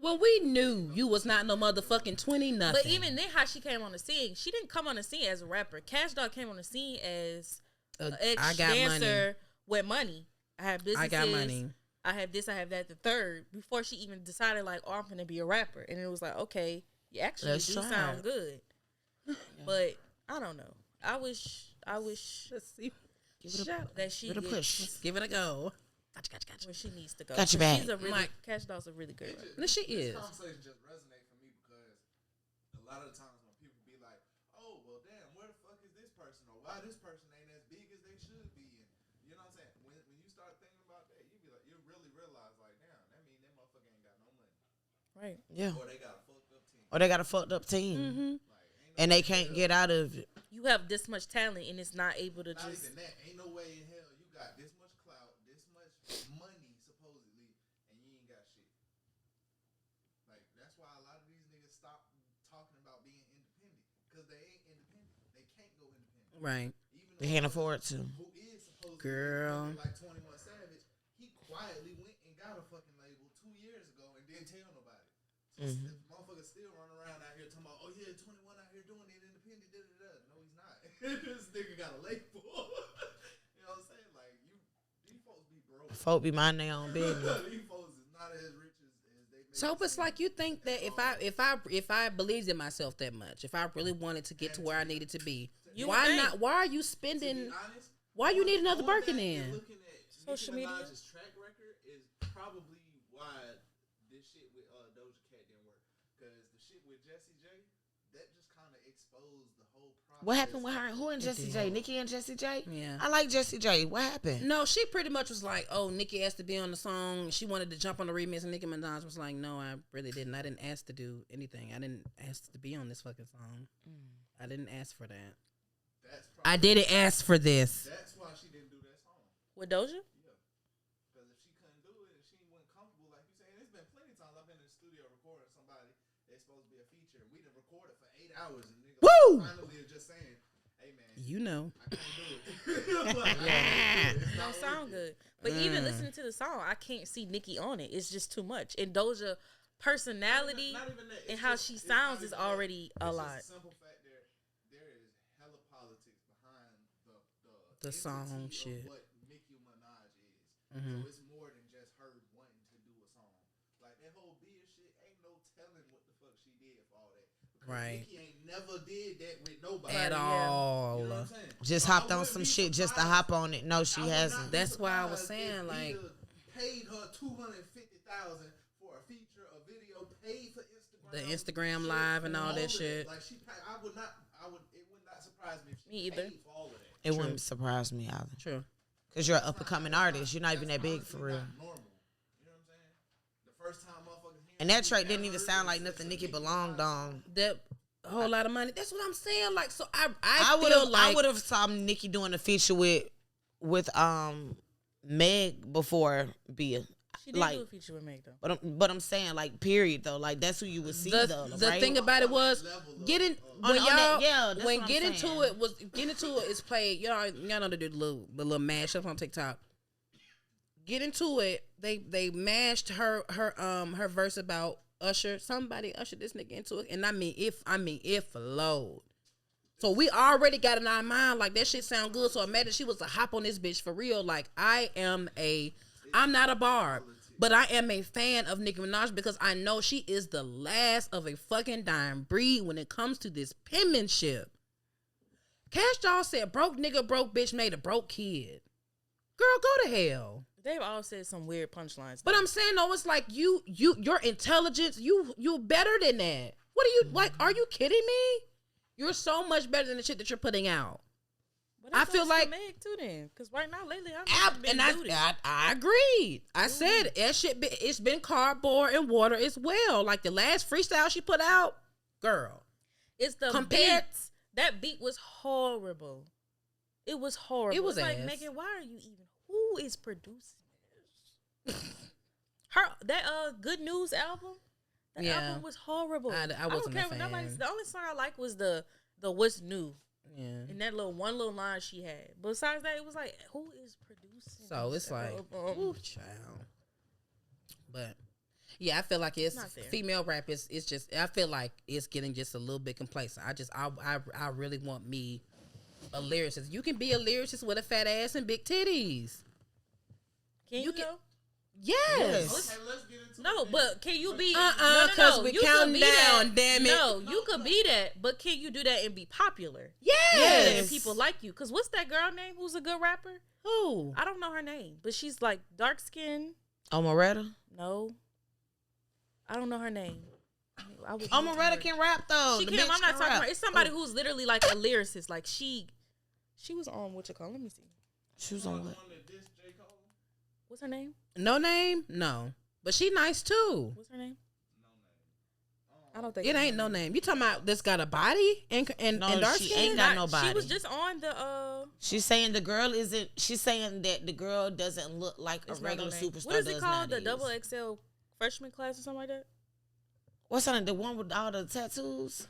Well, we knew you was not no motherfucking 20 nothing. But even then, how she came on the scene, she didn't come on the scene as a rapper. Cash Doll came on the scene as an ex-dancer with money. I have businesses. I got money. I have this, I have that, the third. Before she even decided, like, oh, I'm going to be a rapper. And it was like, okay, you actually do sound good. But, I don't know. I wish. Let's see. Give it a push. Give it a go. Gotcha. Where she needs to go. Got your back. Cash Doll's a really good rapper. She is. This conversation just resonates for me because a lot of the times when people be like, oh, well, damn, where the fuck is this person? Or why this person ain't as big as they should be? And you know what I'm saying? When you start thinking about that, you be like, you really realize, like, damn, that mean that motherfucker ain't got no money. Right. Yeah. Or they got a fucked up team. Mm-hmm. And they can't get out of it. You have this much talent and it's not able to not just. Even that. Ain't no way in hell you got this much clout, this much money, supposedly, and you ain't got shit. Like, that's why a lot of these niggas stop talking about being independent. Because they ain't independent. They can't go independent. Right. Even they can't afford to. Who is supposed Girl. to be like 21 Savage, he quietly went and got a fucking label 2 years ago and didn't tell nobody. So motherfuckers still running around out here talking about, oh yeah, 21 out here doing it independent, da-da-da. No, he's not. This nigga got a label. You know what I'm saying? Like, these folks be broke. Folk be minding their own business. These folks is not as rich as they make. So it's like, you think that if I believed in myself that much, if I really wanted to get to where I needed to be, why not? Why are you spending? Honest, why you need another Birkin in? Looking at social media. Nicki Minaj's track record is probably why this shit with Doja Cat didn't work. Because the shit with Jessie J, that just kind of exposed the whole process. What happened with her? Who and Jessie J? Nicki and Jessie J? Yeah. I like Jessie J. What happened? No, she pretty much was like, oh, Nicki asked to be on the song. She wanted to jump on the remix, and Nicki Minaj was like, no, I really didn't. I didn't ask to do anything. I didn't ask to be on this fucking song. I didn't ask for that. I didn't ask for this. That's why she didn't do that song. With Doja? Yeah. Because if she couldn't do it and she wasn't comfortable, like you saying, there's been plenty of times I've been in the studio recording somebody. feature. We done recorded for 8 hours, and nigga finally is just saying, "Hey man, you know, I can't do it." It don't sound good. But even listening to the song, I can't see Nicki on it. It's just too much. And Doja personality not even that. and how she sounds is already a lot. It's a simple fact there is hella politics behind the song shit. What Nicki Minaj is. So it's more than just her wanting to do a song. Like that whole beer shit, ain't no telling what the fuck she did for all that. Because right. Nicki ain't never did that with nobody At all. You know what I'm saying? Just hopped on some shit just to hop on it. No, she hasn't. That's why I was saying, like, paid her $250,000 for a feature, a video, paid for Instagram, the Instagram live and all that shit. Like it would not surprise me if she Me either. paid for all of that. It wouldn't surprise me either. True. Because you're an up-and-coming artist. You're not even that big for real. Not normal. You know what I'm saying? The first time motherfuckers hear And that track didn't even sound like nothing Nicki belonged on. That a whole lot of money. That's what I'm saying. Like, so I would have saw Nicki doing a feature with Meg before Bia. She did do a feature with Meg though. But I'm saying, like, period though. Like, that's who you would see though. The right? thing about it was getting when Get Into It is played. Y'all know to do the little mashup on TikTok. Get Into It. They mashed her verse about Usher. Somebody usher this nigga into it, and I mean it flowed. So we already got in our mind like that shit sound good. So imagine she was to hop on this bitch for real. Like I'm not a barb, but I am a fan of Nicki Minaj because I know she is the last of a fucking dying breed when it comes to this penmanship. Cash Doll said, "Broke nigga, broke bitch made a broke kid." Girl, go to hell. They've all said some weird punchlines. But I'm saying though, it's like your intelligence, you're better than that. What are you like? Are you kidding me? You're so much better than the shit that you're putting out. But I feel like Meg too then, because right now lately I agreed. I said that shit. It's been cardboard and water as well. Like the last freestyle she put out, girl. It's the beats. That beat was horrible. It was horrible. It was like, ass. Megan, why are you even? Who is producing this? That Good News album. The album was horrible. I wasn't a fan. The only song I liked was the What's New. Yeah. And that one little line she had. Besides that, it was like, who is producing? So it's like, ooh, child. But yeah, I feel like it's female rap is just. I feel like it's getting just a little bit complacent. I really want me a lyricist. You can be a lyricist with a fat ass and big titties. Can you though? Yes. Okay, let's get into No, but can you be? Because we counting down. Damn it. No, you could be that, but can you do that and be popular? Yes. And people like you. Because what's that girl name who's a good rapper? Who? I don't know her name, but she's like dark skin. Omeretta? No, I don't know her name. Omeretta can rap though. She can. I'm not talking about. It's somebody who's literally like a lyricist. Like she was on what you call. Let me see. She was on what? What's her name? No name? No. But she nice too. What's her name? I don't think it ain't no name. You talking about this got a body and dark she skin? ain't got no body. She was just on the She's saying the girl isn't. She's saying that the girl doesn't look like a regular superstar. What is it called? The double XL freshman class or something like that? What's her name? The one with all the tattoos?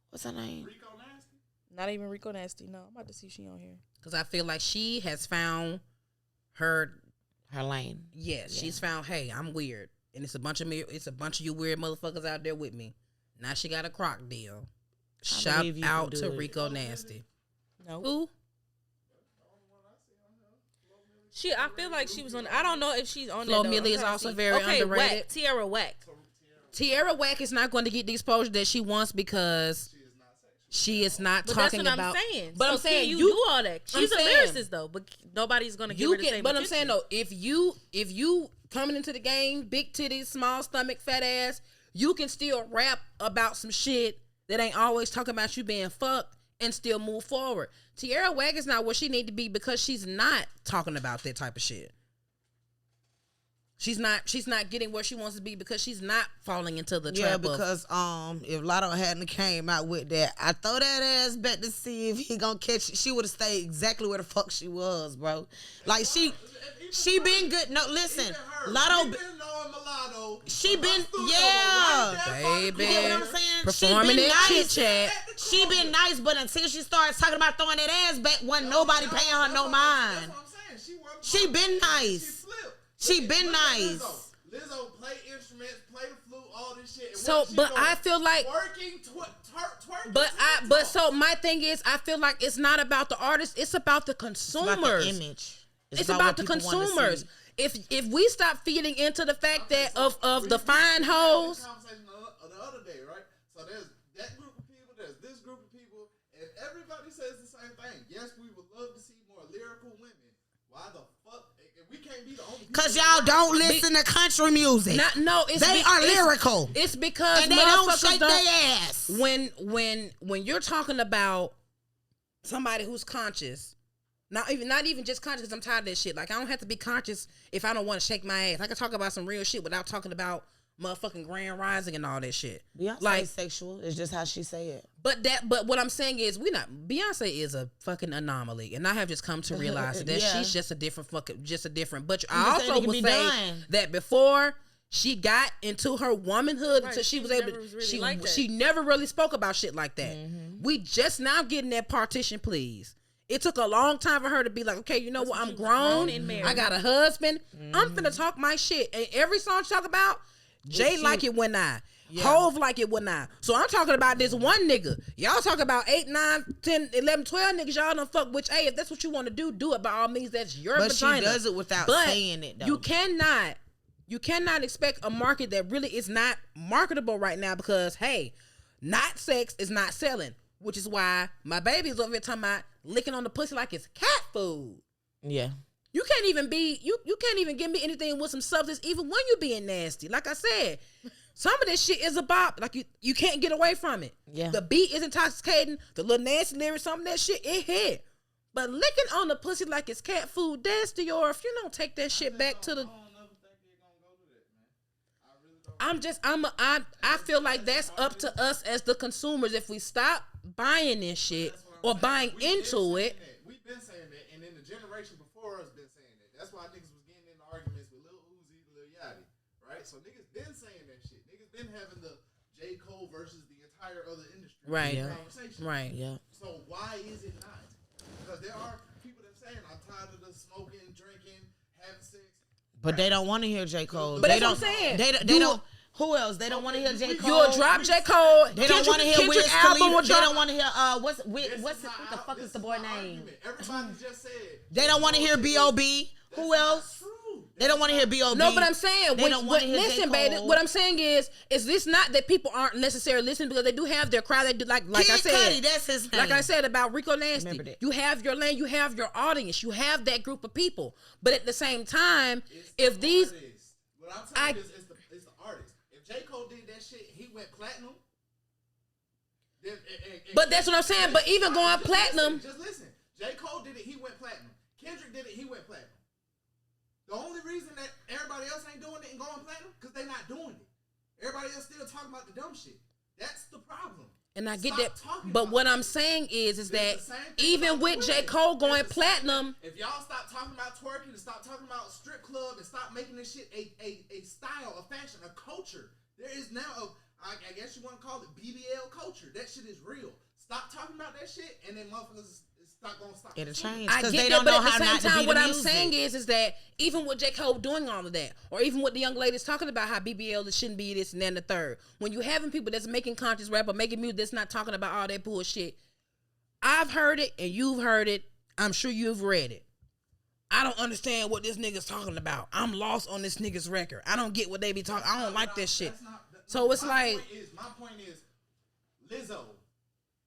What's her name? Rico Nasty? Not even Rico Nasty. No, I'm about to see if she on here. Because I feel like she has found her lane. Yes, yeah. She's found. Hey, I'm weird, and it's a bunch of you weird motherfuckers out there with me. Now she got a croc deal. Shout out to Rico Nasty. No. Who? I feel like she was on. I don't know if she's on. Flo Milli is also very underrated. Whack. Tierra Whack. Tierra Whack is not going to get the exposure that she wants because she is not talking about. That's what I'm saying. But so I'm saying you do all that. She's a lyricist though, but nobody's going to give her the same But attention. I'm saying though, if you coming into the game, big titties, small stomach, fat ass, you can still rap about some shit that ain't always talking about you being fucked and still move forward. Tierra Whack is not where she need to be because she's not talking about that type of shit. She's not getting where she wants to be because she's not falling into the trap. Yeah, because if Lotto hadn't came out with that, I throw that ass back to see if he gonna catch it. She would have stayed exactly where the fuck she was, bro. Like she been good. No, listen, Lotto. She been, yeah, baby. You get what I'm saying? performing that chit chat. She been nice, but until she starts talking about throwing that ass back, wasn't nobody paying her no mind. She been nice. She been nice. Lizzo play instruments, play the flute, all this shit. So, but I feel like twerking. But so my thing is, I feel like it's not about the artist. It's about the consumers. It's about the image. It's about the consumers. If we stop feeding into the fact that of the fine hoes. Conversation the other day, right? So there's that group of people. There's this group of people. If everybody says the same thing, yes, we would love to see more lyrical women. Why the fuck? We can't be the only people. Cause y'all don't listen to country music. They are lyrical. It's because and they don't shake their ass. When you're talking about somebody who's conscious, not even just conscious. Cause I'm tired of that shit. Like I don't have to be conscious if I don't want to shake my ass. I can talk about some real shit without talking about motherfucking Grand Rising and all that shit. Beyonce like sexual. It's just how she say it. But what I'm saying is Beyonce is a fucking anomaly, and I have just come to realize that she's just a different. But I also would say that before she got into her womanhood, until she was able to, she never really spoke about shit like that. Mm-hmm. We just now getting that partition, please. It took a long time for her to be like, okay, you know what? I'm grown. I got a husband. Mm-hmm. I'm finna talk my shit. And every song she talk about, Jay like it when I. Yeah. Hove like it when I. So I'm talking about this one nigga. Y'all talk about 8, 9, 10, 11, 12 niggas y'all done fuck, which, hey, if that's what you want to do it by all means. That's your vagina. But she does it without saying it, though. You cannot expect a market that really is not marketable right now because, hey, not sex is not selling, which is why my baby's over here talking about licking on the pussy like it's cat food. Yeah. You can't even give me anything with some substance, even when you being nasty. Like I said, some of this shit is a bop. Like you can't get away from it. Yeah. The beat is intoxicating. The little nasty lyrics, some of that shit, it hit. But licking on the pussy like it's cat food, that's the if you don't take that shit back to the. I feel like that's up to us as the consumers. If we stop buying this shit or buying into it. We've been saying that, and then the generation before us been saying that. That's why niggas was getting into arguments with Lil Uzi, Lil Yachty, right? So niggas been saying that shit. Niggas been having the J. Cole versus the entire other industry conversation. Right. Yeah. So why is it not? Because there are people that saying, I'm tired of the smoking, drinking, having sex. But they don't want to hear J. Cole. But that's what I'm saying. They don't. Who else? They don't want to hear J. Cole. You'll drop J. Cole. They don't want to hear Wiz Khalifa. They don't want to hear what the fuck is the boy name? Everybody just said. They don't want to hear B.O.B. Who else? They don't want to hear B.O.B. No, but I'm saying, they don't want to hear listen, baby. What I'm saying is this not that people aren't necessarily listening because they do have their crowd. They do like Kid I said. Cudi, that's his name. Like I said about Rico Nasty. You have your lane. You have your audience. You have that group of people. But at the same time, if these, what I'm saying is the artist. If J. Cole did that shit, he went platinum. But that's what I'm saying. But even going platinum, just listen. J. Cole did it. He went platinum. Kendrick did it. He went platinum. The only reason that everybody else ain't doing it and going platinum because they not doing it. Everybody else still talking about the dumb shit. That's the problem. And I get that. But what I'm saying is that even with J. Cole going platinum, if y'all stop talking about twerking and stop talking about strip club and stop making this shit a style, a fashion, a culture, there is now I guess you want to call it BBL culture. That shit is real. Stop talking about that shit and then motherfuckers stop gonna stop. It'll change. I get that, but at the same time, what I'm saying is that even with J. Cole doing all of that, or even with the young ladies talking about how BBL shouldn't be this and then the third, when you having people that's making conscious rap or making music that's not talking about all that bullshit, I've heard it and you've heard it. I'm sure you've read it. I don't understand what this nigga's talking about. I'm lost on this nigga's record. I don't get what they be talking. I don't like this shit. So it's like my point is, Lizzo,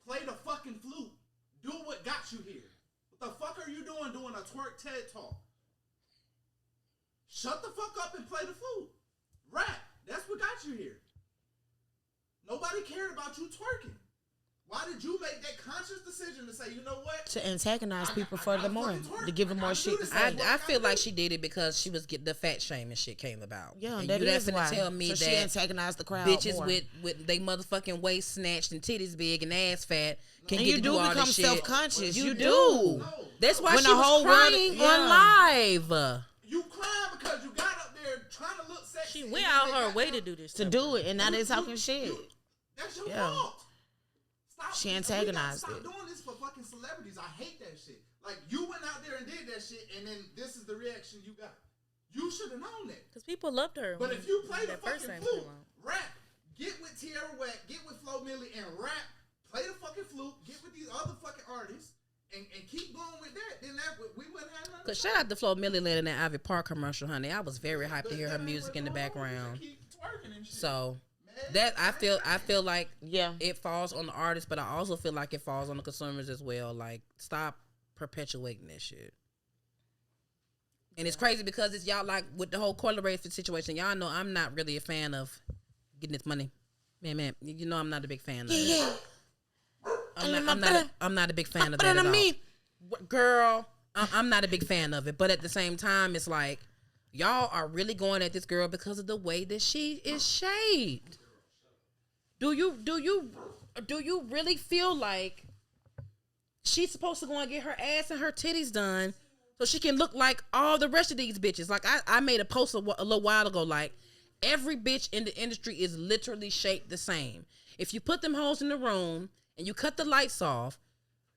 play the fucking flute. Do what got you here. What the fuck are you doing a twerk TED talk? Shut the fuck up and play the flute. Rap. That's what got you here. Nobody cared about you twerking. Why did you make that conscious decision to say, you know what? To antagonize people furthermore. To give them more shit to say. I feel like she did it because she was the fat shaming shit came about. Yeah, and that you is why. Tell me so that she antagonized the crowd bitches more. with they motherfucking waist snatched and titties big and ass fat can get you to do do all become this shit. Self-conscious. You do. No. That's why when she was crying on live. You crying because you got up there trying to look sexy. She went out her way to do this. To do it, and now they talking shit. That's your fault. Stop. She antagonized Stop doing this for fucking celebrities. I hate that shit. Like, you went out there and did that shit, and then this is the reaction you got. You should have known that. Because people loved her. But if you play the fucking flute, out. rap, get with Tierra Whack, get with Flo Milli, and rap, play the fucking flute, get with these other fucking artists, and keep going with that, then we wouldn't have nothing. Cause shout out to Flo Milli in that Ivy Park commercial, honey. I was very hyped to hear her music in the background. So that I feel like it falls on the artist, but I also feel like it falls on the consumers as well. Like, stop perpetuating this shit. And it's crazy because it's y'all, like, with the whole Coil Ray situation, y'all know I'm not really a fan of getting this money. Man, you know I'm not a big fan of it. I'm not a big fan of that at all. Girl, I'm not a big fan of it. But at the same time, it's like, y'all are really going at this girl because of the way that she is shaped. Do you really feel like she's supposed to go and get her ass and her titties done so she can look like all the rest of these bitches? Like, I made a post a little while ago, like, every bitch in the industry is literally shaped the same. If you put them hoes in the room and you cut the lights off,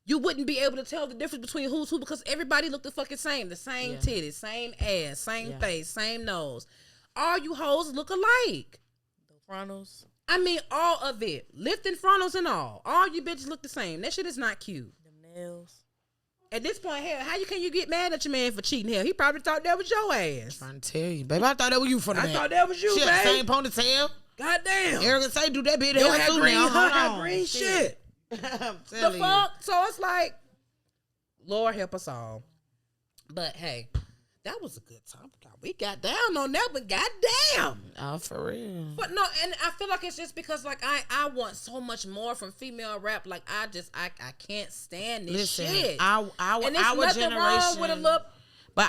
you wouldn't be able to tell the difference between who's who because everybody looked the fucking same. The same titties, same ass, same face, same nose. All you hoes look alike. The frontals. I mean, all of it. Lifting frontals and all. All you bitches look the same. That shit is not cute. The nails. At this point, hell, can you get mad at your man for cheating? Hell, he probably thought that was your ass. Trying to tell you, baby. I thought that was you from the back. I thought that was you, shit, babe. Same ponytail. Goddamn. Erica say do that bit Your hair hair too green, now. her Hold hair on. green shit. The fuck? So it's like, Lord help us all. But hey, that was a good topic. We got down on that, but goddamn. Oh, for real. But no, and I feel like it's just because like I want so much more from female rap. Like I can't stand this shit. Our generation, wrong with a look. But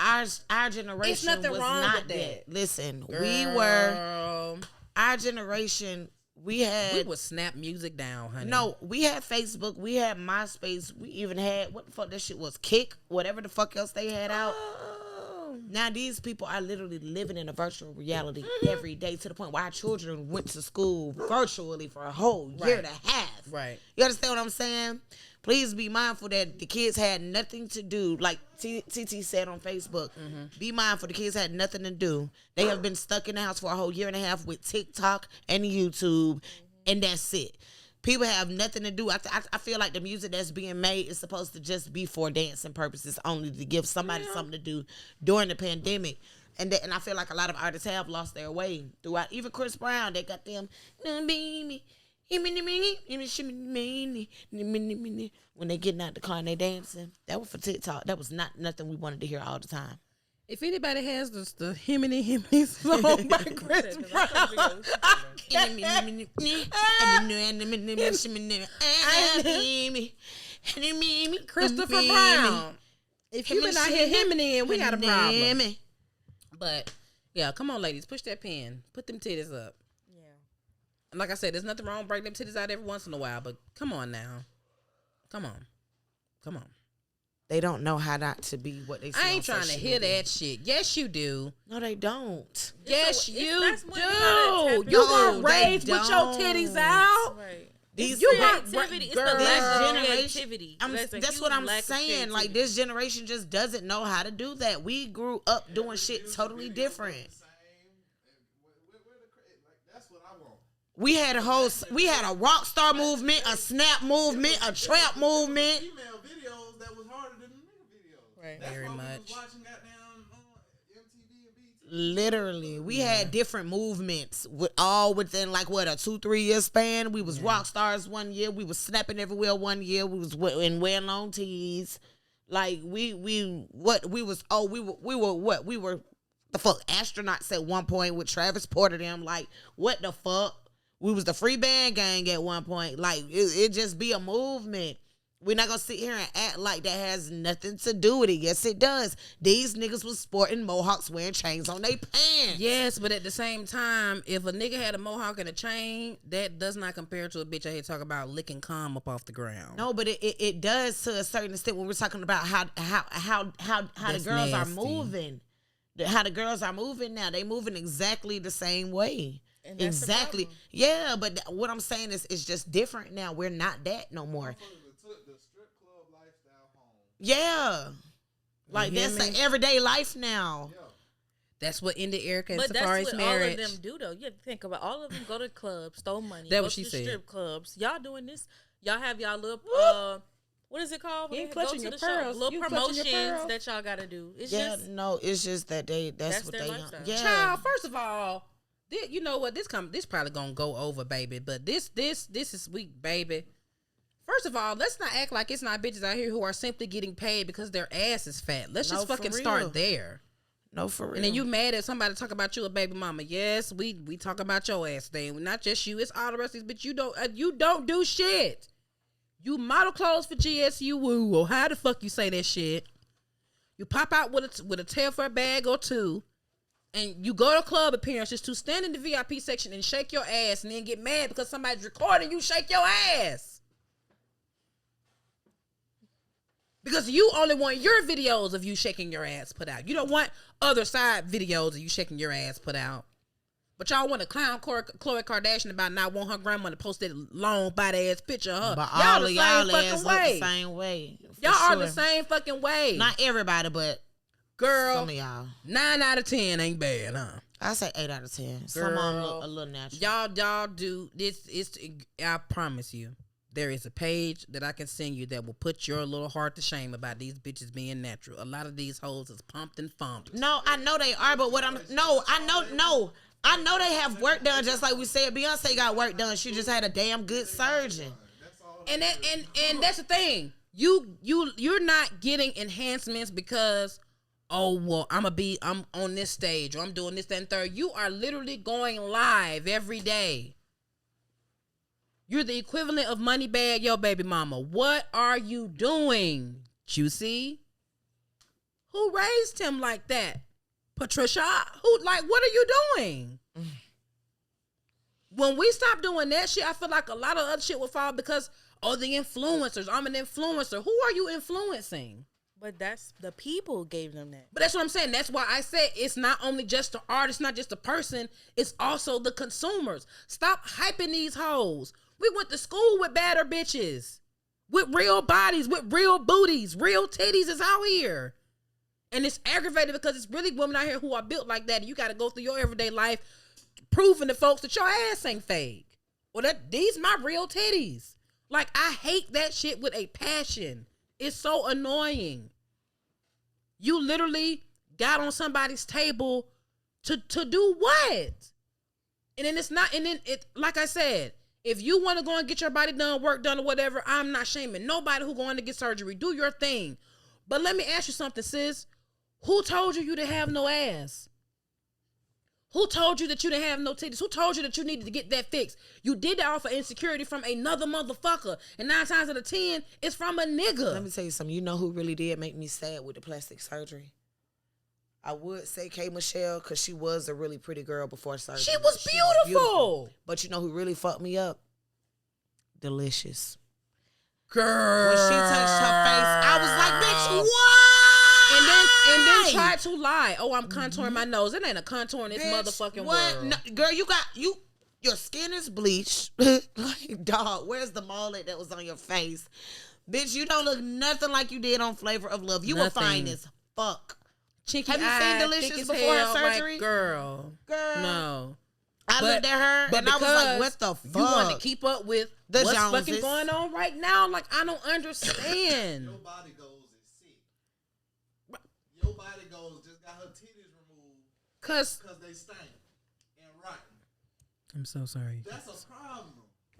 our generation It's nothing was wrong not with that. Listen, Girl. our generation. We would snap music down, honey. No, we had Facebook, we had MySpace, we even had what the fuck that shit was, Kick, whatever the fuck else they had out. Now these people are literally living in a virtual reality every day to the point where our children went to school virtually for a whole year and a half. Right. You understand what I'm saying? Please be mindful that the kids had nothing to do. Like TT said on Facebook, be mindful the kids had nothing to do. They have been stuck in the house for a whole year and a half with TikTok and YouTube, and that's it. People have nothing to do. I feel like the music that's being made is supposed to just be for dancing purposes only, to give somebody something to do during the pandemic. And I feel like a lot of artists have lost their way throughout. Even Chris Brown, they got them when they getting out the car and they dancing. That was for TikTok. That was not nothing we wanted to hear all the time. If anybody has the himiny song by Chris Brown, Christopher Brown. If you been out here himiny in, we got a problem. But yeah, come on, ladies, push that pen, put them titties up. Yeah, and like I said, there's nothing wrong with breaking them titties out every once in a while, but come on now, come on. They don't know how not to be what they say. I ain't trying to hear that shit. Yes, you do. No, they don't. Yes, you do. You weren't raised with your titties out. Right. These you creativity. It's the lack of creativity. That's what I'm saying. Like, this generation just doesn't know how to do that. We grew up doing shit totally different. That's what I want. We had a rock star movement, a snap movement, a trap movement. Female videos that was harder than the nigga videos. Right. That's Very why we much. was watching goddamn MTV and BT. Literally, we had different movements all within like what, a 2-3 year span. We was rock stars one year, we was snapping everywhere one year, we was wearing long tees. Like we were the fuck astronauts at one point with Travis Porter them. Like, what the fuck? We was the free band gang at one point. Like, it just be a movement. We're not gonna sit here and act like that has nothing to do with it. Yes, it does. These niggas was sporting mohawks, wearing chains on their pants. Yes, but at the same time, if a nigga had a mohawk and a chain, that does not compare to a bitch I hear talk about licking cum up off the ground. No, but it does to a certain extent when we're talking about how the girls are moving. How the girls are moving now. They moving exactly the same way. Exactly. Yeah, but what I'm saying is it's just different now. We're not that no more. The strip club lifestyle home. Yeah. Like that's an everyday life now. Yeah. That's what ended Erica and But Safari's that's what marriage. all of them do, though. You have to think about all of them go to clubs, stole money, That's go what she to said. strip clubs. Y'all doing this? Y'all have y'all little what is it called? You ain't Go clutching to your the pearls. show. Little You clutching your promotions pearls. that y'all gotta do. It's just no, it's just that that's what their they lifestyle. yeah. Child, first of all, you know what? This probably gonna go over, baby. But this is weak, baby. First of all, let's not act like it's not bitches out here who are simply getting paid because their ass is fat. Let's just fucking start there. No, for real. And then you mad at somebody talk about you a baby mama. Yes, we talk about your ass thing. Not just you. It's all the rest of these bitches. You don't do shit. You model clothes for GSU Woo, or how the fuck you say that shit. You pop out with a tail for a bag or two, and you go to club appearances to stand in the VIP section and shake your ass, and then get mad because somebody's recording you shake your ass. Because you only want your videos of you shaking your ass put out. You don't want other side videos of you shaking your ass put out. But y'all want to clown Khloe Kardashian about not want her grandma to post that long body ass picture of her. But y'all all the of same y'all fucking ass way. look the same way. Y'all are the same fucking way. Not everybody, but girl, some of y'all. 9 out of 10 ain't bad, huh? I say 8 out of 10. Girl, Some of them look a little natural. Y'all do this. I promise you. There is a page that I can send you that will put your little heart to shame about these bitches being natural. A lot of these hoes is pumped and thumped. No, I know they are, but I know they have work done. Just like we said, Beyonce got work done. She just had a damn good surgeon. And that's the thing. You're not getting enhancements because, oh well, I'm on this stage or I'm doing this, that, and third. You are literally going live every day. You're the equivalent of Moneybag Yo Baby Mama. What are you doing, Juicy? Who raised him like that? Patricia? What are you doing? When we stop doing that shit, I feel like a lot of other shit will fall because, the influencers. I'm an influencer. Who are you influencing? But that's the people gave them that. But that's what I'm saying. That's why I said it's not only just the artist, not just the person. It's also the consumers. Stop hyping these hoes. We went to school with badder bitches. With real bodies, with real booties. Real titties is out here. And it's aggravated because it's really women out here who are built like that. And you got to go through your everyday life proving to folks that your ass ain't fake. Well, these my real titties. Like, I hate that shit with a passion. It's so annoying. You literally got on somebody's table to do what? And then it's not, and then it, like I said, if you want to go and get your body done, work done or whatever, I'm not shaming nobody who going to get surgery. Do your thing. But let me ask you something, sis. Who told you didn't have no ass? Who told you that you didn't have no titties? Who told you that you needed to get that fixed? You did that off of insecurity from another motherfucker. And 9 times out of 10, it's from a nigga. Let me tell you something. You know who really did make me sad with the plastic surgery? I would say K. Michelle because she was a really pretty girl before surgery. She was beautiful. But you know who really fucked me up? Delicious. Girl. When she touched her face, I was like, bitch, what? And then tried to lie. Oh, I'm contouring my nose. It ain't a contour in this motherfucking world. No, girl, your skin is bleached. Like, dog, where's the mullet that was on your face? Bitch, you don't look nothing like you did on Flavor of Love. You were fine as fuck. Chinky Have you seen Delicious before her surgery? Like, girl. No. I looked at her and I was like, what the fuck? You want to keep up with what's Joneses. fucking going on right now? Like, I don't understand. Your body goals is sick. Your body goals just got her titties removed because they stink and rotten. I'm so sorry. That's a problem.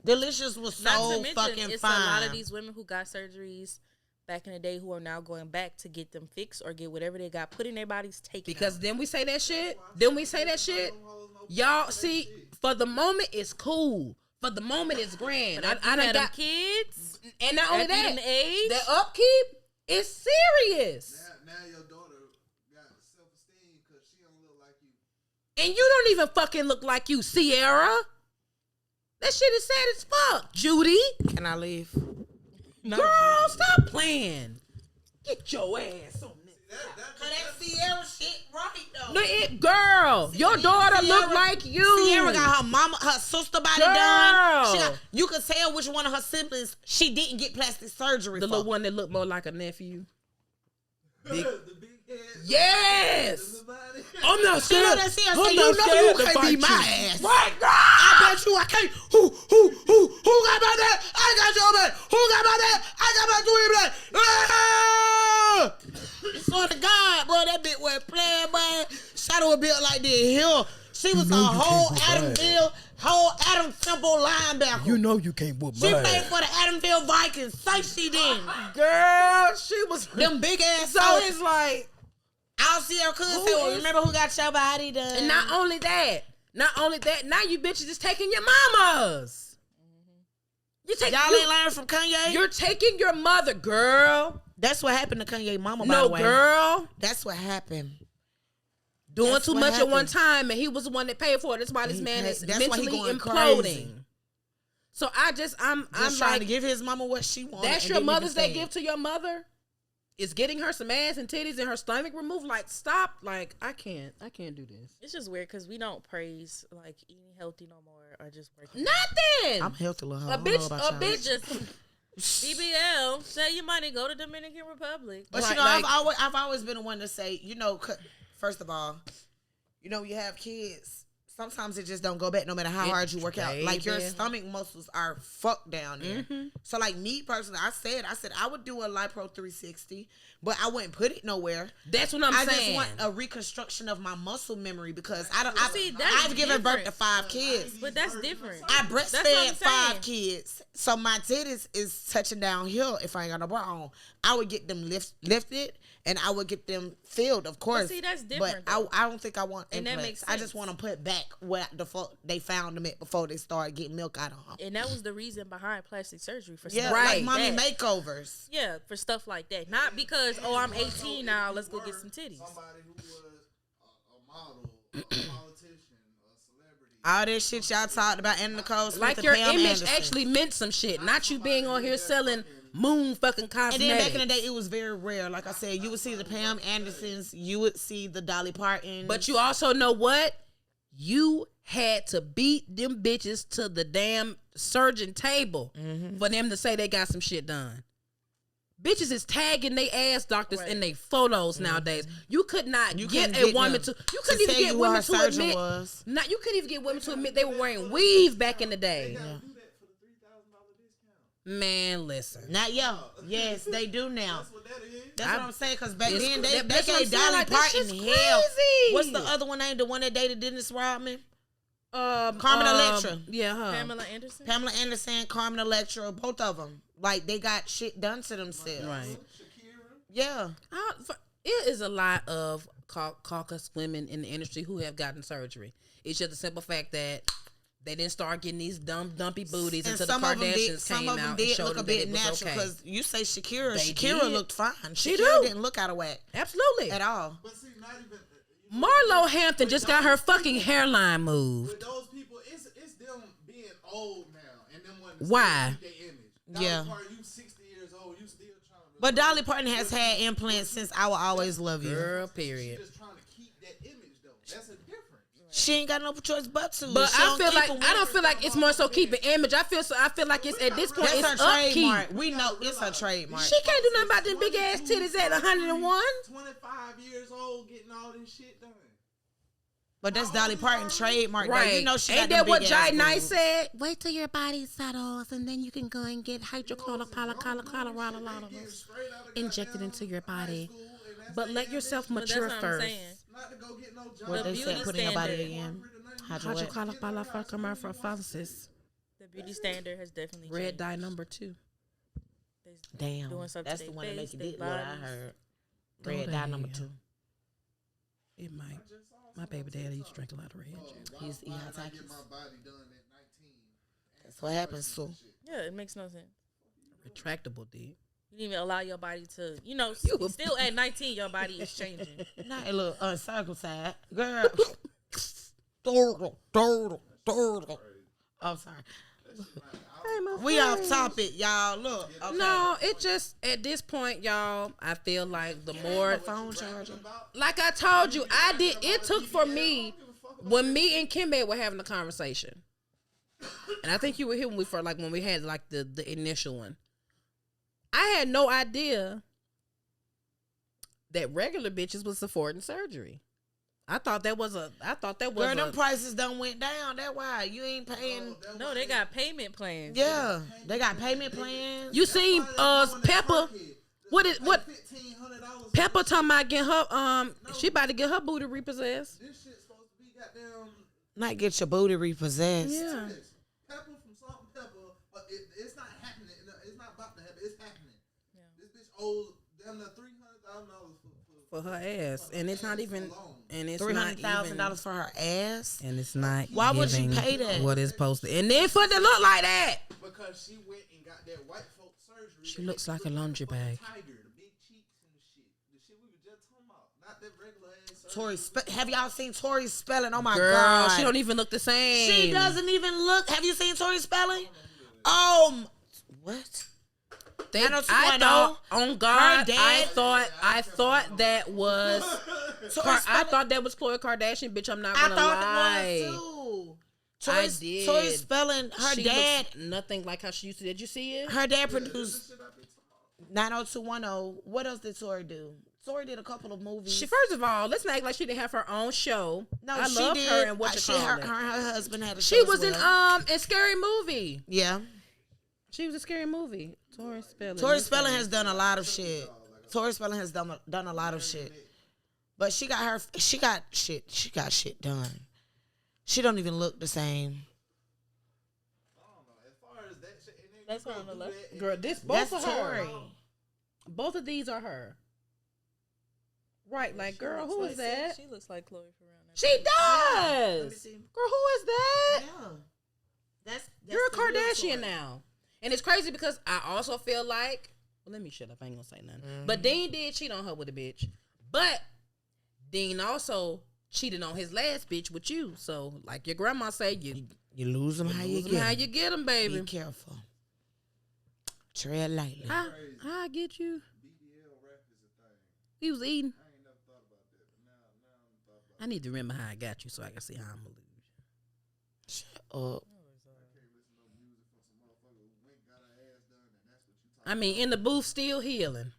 Delicious was so Not to mention, fucking it's fine. a lot of these women who got surgeries back in the day who are now going back to get them fixed or get whatever they got put in their bodies taken Because out. then we say that shit. Y'all see, for the moment it's cool. For the moment it's grand. I done got kids. And not only that, age, the upkeep is serious. Now your daughter got self-esteem because she don't look like you. And you don't even fucking look like you, Sierra. That shit is sad as fuck, Judy. Can I leave? No. Girl, stop playing. Get your ass on this. That Sierra shit right though. Girl. Girl, your daughter look like you. Sierra got her mama, her sister body done. You could tell which one of her siblings she didn't get plastic surgery The for. little one that looked more like a nephew. Big. The big head. Yes. I'm not You scared. know that Sierra I'm say, not you scared to can't fight beat my you. ass. Right, girl. I bet you I can't. Who got my dad? I got your man. Who got my dad? I got my twin brother. Swear to God, bro, that bitch was playing, man. Shadow a bit like this here. She was a whole Adam Temple linebacker. You know you can't whoop She played for the Adamville Vikings. Say she didn't. Girl, she was Them big ass. So it's like, I'll see her cousin say, well, remember who got your body done? and not only that, now you bitches is taking your mamas. You take Y'all ain't learned from Kanye? You're taking your mother, girl. That's what happened to Kanye mama, by No, the way. girl. That's what happened. Doing That's too what much at one happened. time, and he was the one that paid for it. That's why this He man paid- is that's why he mentally going imploding. crazy. So I'm Just trying trying to to give his mama what she wanted. That's and your didn't mother's even they say give it. to your mother? Is getting her some ass and titties and her stomach removed? Like, stop. Like, I can't do this. It's just weird because we don't praise like eating healthy no more or just working. Nothing. I'm healthy, little hoe. A I don't know bitch, about a y'all. bitch. Just BBL. Save your money. Go to Dominican Republic. But Right, you know, like- I've always been the one to say, you know, first of all, you know, you have kids. Sometimes it just don't go back no matter how hard you work out. Like your stomach muscles are fucked down there. Mm-hmm. So like me personally, I said I would do a Lipro 360, but I wouldn't put it nowhere. That's what I'm I saying. just want a reconstruction of my muscle memory because See, that's I've given birth different. to 5 kids. But that's different. I That's what breastfed I'm 5 saying. kids, so my titties is touching downhill if I ain't got no bra on. I would get them lifted, and I would get them filled, of course. see, that's different, But I don't think I want And that implants. makes I just sense. want them put back where the fuck they found them at before they started getting milk out of them. And that was the reason behind plastic surgery for Yeah, stuff like like mommy that. makeovers. Yeah, for stuff like that. Not because, oh, I'm 18 now, let's go get some titties. Somebody who was a model, a politician, a celebrity. All that shit y'all talked about in Nicole Smith Like and your Pam image Anderson. actually meant some shit. Not you being on here selling moon fucking And cosmetics. then back in the day, it was very rare. Like I said, you would see the Pam Andersons, you would see the Dolly Parton. But you also know what? You had to beat them bitches to the damn surgeon table for them to say they got some shit done. Bitches is tagging they ass doctors in their photos nowadays. You could not get a woman to. You couldn't even get women to admit. Not you couldn't even get women to admit they were wearing weave back in the day. Man, listen. Not yo. Yes, they do now. That's what that is. That's what I'm saying. Because back It's- then they that's what I'm gave saying, Dolly like, that Parton shit's hell. crazy. What's the other one name? The one that dated Dennis Rodman? Carmen Carmen Electra. Yeah, her. Pamela Anderson? Pamela Anderson, Carmen Electra, both of them. Like they got shit done to themselves. Right. Yeah. It is a lot of caucus women in the industry who have gotten surgery. It's just the simple fact that they didn't start getting these dumpy booties And until the some of them Kardashians did. Some came of them out and did showed look a them that bit it was natural. okay. Because you say Shakira, They Shakira did. looked fine. She Shakira do. didn't look out of whack Absolutely. at all. But see, not even. Marlo Hampton just got her fucking hairline moved. With those people, it's them being old now, and them wanting to Why? keep their image. Yeah. Dolly Parton, you 60 years old, you still trying to. But Dolly Parton has had implants since I Will Always Love You. Girl, period. Just trying to keep that image though. That's a difference. She ain't got no choice but to. But She I don't feel keep like them I don't with- feel like it's more so keeping image. I feel like it's at this point That's it's her upkeep. trademark. We know it's her trademark. She can't do nothing about them big ass titties at 101. 25 years old, getting all this shit done. But that's Dolly Parton's trademark. Though. Right. You know she Ain't got that what big ass Jai Knight boobs. said? Wait till your body settles and then you can go and get injected into your body. But let yourself But that's mature what I'm first. saying. Not to go get no job. What they beauty said, putting your body standard. in. Hydrocolophalopharmacosis. The beauty standard has definitely Red changed. dye number 2. They Damn, doing something that's to the their one that face, make it their dick. What I bodies. heard. Go Red to dye number hell. 2. It might. My baby daddy used to drink a lot of red juice. He's Why eating did I hot get my Takis. body done at 19? That's what happens, Sue. Yeah, it makes no sense. Retractable D. You didn't even allow your body to, You still at 19, your body is changing. Not a little uncircumcised. Girl. Turtle. Oh, sorry. We off topic, y'all. Look. Okay. No, it just at this point, y'all, I feel like the more Phone charger. like I told you, it took for me when me and Kimbe were having a conversation, and I think you were here when we had like the initial one. I had no idea that regular bitches was affording surgery. I thought that was. Girl, them prices done went down. That's why you ain't paying. No, they got payment plans. Yeah, they got payment plans. You seen Pepper? What Pepper talking about getting her she about to get her booty repossessed. This shit's supposed to be goddamn. Not get your booty repossessed. Yeah. Pepper from Salt and Pepper. It's not happening. It's not about to happen. It's happening. Yeah. This bitch owes damn near $300,000 for her ass, and it's not even. And it's $300,000 for her ass. And it's not. Why would you pay that? What it's supposed to. And then for it to look like that. Because she went and got that white folk surgery. She looks like a laundry bag. Tiger, the big cheeks and the shit. The shit we were just talking about. Not that regular ass surgery. Have y'all seen Tori Spelling? Oh my Girl, God. she don't even look the same. She doesn't even look. Have you seen Tori Spelling? What? I thought, on God, I thought that was. I thought that was Khloe Kardashian, bitch. I'm not gonna lie. I thought I did. Tori Spelling, her dad, nothing like how she used to. Did you see it? Her dad produced 90210. What else did Tori do? Tori did a couple of movies. First of all, let's not act like she didn't have her own show. No, I love her and what you call it. Her husband had a show. She was in Scary Movie. Yeah. She was a Scary Movie. Tori Spelling has done a lot of shit. Tori Spelling has done a lot of shit. But she got shit done. She don't even look the same. I don't know. As far as that shit, that's her on the left. Girl, both of her. Both of these are her. Right, like, girl, who is that? She looks like Khloe for real. She does. Girl, who is that? Yeah. That's You're a Kardashian now. And it's crazy because I also feel like, well, let me shut up. I ain't gonna say nothing. Mm-hmm. But Dean did cheat on her with a bitch. But Dean also cheated on his last bitch with you. So, like your grandma say, you lose them how you get them, baby. Be careful. Tread lightly. I get you. BBL rap is a thing. He was eating. I ain't never thought about that, but now I'm thought about it. I need to remember how I got you so I can see how I'm gonna lose. Shut up. I mean, in the booth, still healing.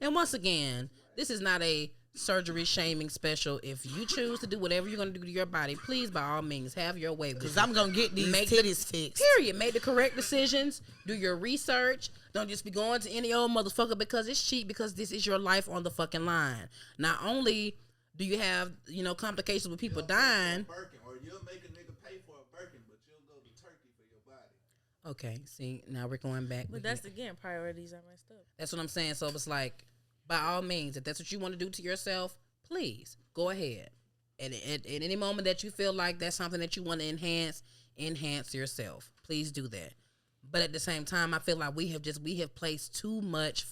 And once again, this is not a surgery shaming special. If you choose to do whatever you're going to do to your body, please, by all means, have your way. Because I'm going to get these titties fixed. Period. Make the correct decisions. Do your research. Don't just be going to any old motherfucker because it's cheap, because this is your life on the fucking line. Not only do you have, complications with people dying. Or you'll make a nigga pay for a Birkin, but you'll go to Turkey for your body. Okay, see, now we're going back. But that's, again, priorities are messed up. That's what I'm saying. So it's like, by all means, if that's what you want to do to yourself, please, go ahead. And at any moment that you feel like that's something that you want to enhance yourself. Please do that. But at the same time, I feel like we have placed too much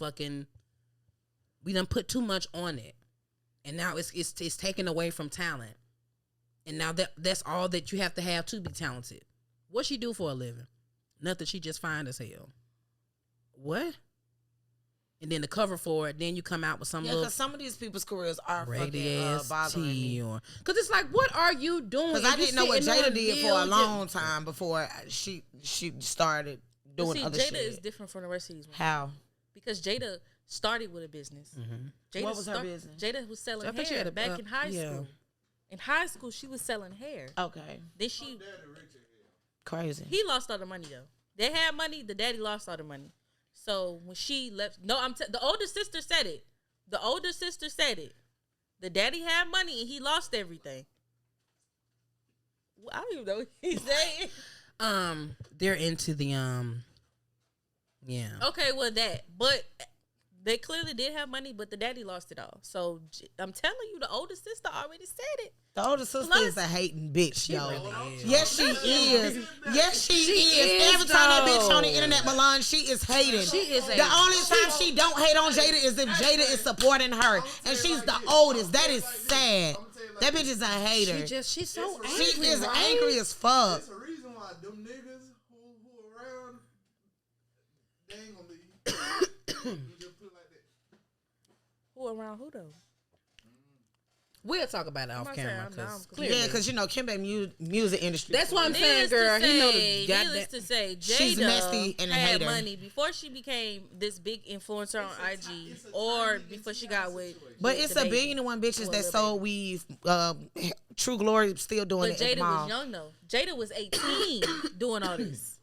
we done put too much on it. And now it's taken away from talent. And now that's all that you have to be talented. What she do for a living? Nothing. She just fine as hell. What? And then the cover for it, then you come out with some little... because some of these people's careers are fucking bothering me. Because it's like, what are you doing? Because I didn't know what Jada did for a long time before she started doing other shit. Jada is different from the rest of these women. How? Because Jada started with a business. Mm-hmm. What was her business? Jada was selling hair back in high school. In high school, she was selling hair. Okay. Then she... Crazy. He lost all the money, though. They had money. The daddy lost all the money. So when she left... No, the older sister said it. The older sister said it. The daddy had money and he lost everything. I don't even know what he's saying. They're into the... Yeah. Okay, well, that. But... They clearly did have money, but the daddy lost it all. So I'm telling you, the older sister already said it. The older sister is a hating bitch, yo. Really yes, she is. Yes, she is. Every time that bitch on the internet, Milan, she is hating. She is. The only time she don't hate on Jada is if Jada is supporting her, and she's the oldest. That is sad. That bitch is a hater. She's so angry. She is angry as fuck. That's the reason why them niggas who around, they ain't gonna be. Who around who though? We'll talk about it off camera. Yeah, because Kimbe music industry. That's what I'm saying, girl. He know the goddamn. Needless to say, Jada she's messy and had a hater. money before she became this big influencer on IG, or before she got with. But it's a billion and one bitches that sold weave. True Glory still doing it. But Jada was young though. Jada was 18 doing all this.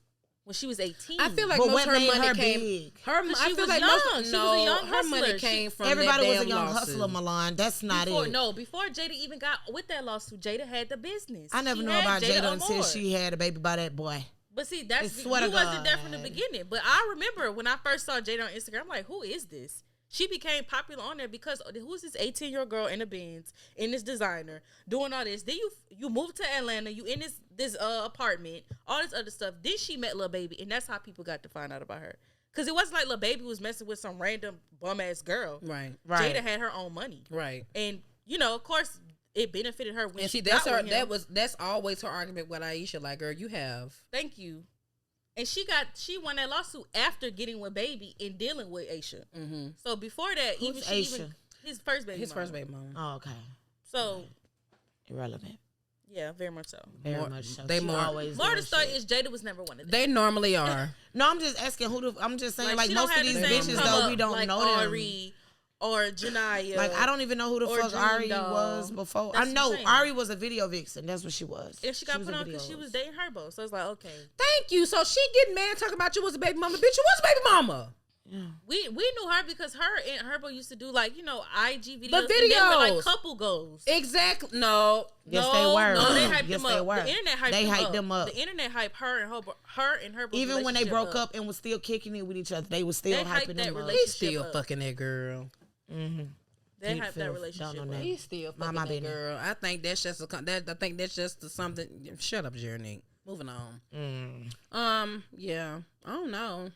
When she was 18. I feel like most of her money came. She Her was a young her money hustler. came from everybody that was a damn young lawsuit. hustler, Milan. That's not it. No, before Jada even got with that lawsuit, Jada had the business. I never knew about Jada until she had a baby by that boy. But see, you wasn't there from the beginning. But I remember when I first saw Jada on Instagram, I'm like, who is this? She became popular on there because who's this 18-year-old girl in the Benz, in this designer, doing all this. Then you moved to Atlanta, you in this apartment, all this other stuff. Then she met Lil Baby, and that's how people got to find out about her. Because it wasn't like Lil Baby was messing with some random bum-ass girl. Right. Jada had her own money. Right. And, of course, it benefited her when and she that's got her. with him. That's always her argument with Aisha. Like, girl, you have. Thank you. And she won that lawsuit after getting with Baby and dealing with Aisha. Mm-hmm. So before that, his first baby. First baby mama. Oh, okay. So irrelevant. Yeah, very much so. Very much so. They more the story is Jada was never one of them. They normally are. No, I'm just asking I'm just saying like most of these bitches come though up, we don't like know Ari them. Or Janaya. Like I don't even know who the fuck Ari Doll. was before. That's I know what I'm saying. Ari was a video vixen. That's what she was. And she got put on because she was dating Herbo. So it's like, okay. Thank you. So she getting mad talking about you was a baby mama. Bitch, you was a baby mama. Yeah. We knew her because her and Herbo used to do like, IG videos. The videos. And they were like couple goals. Exactly. No. Yes, they were. No, they hyped yes, them they up. were. The internet hyped them up. The internet hyped her and Herbo. Even when they broke up and was still kicking it with each other, they was still hyping them up. They still fucking that girl. Mm-hmm. They hyped that relationship up. He's still fucking that girl. I think that's just something. Shut up, Jeremy. Moving on. Yeah. I don't know.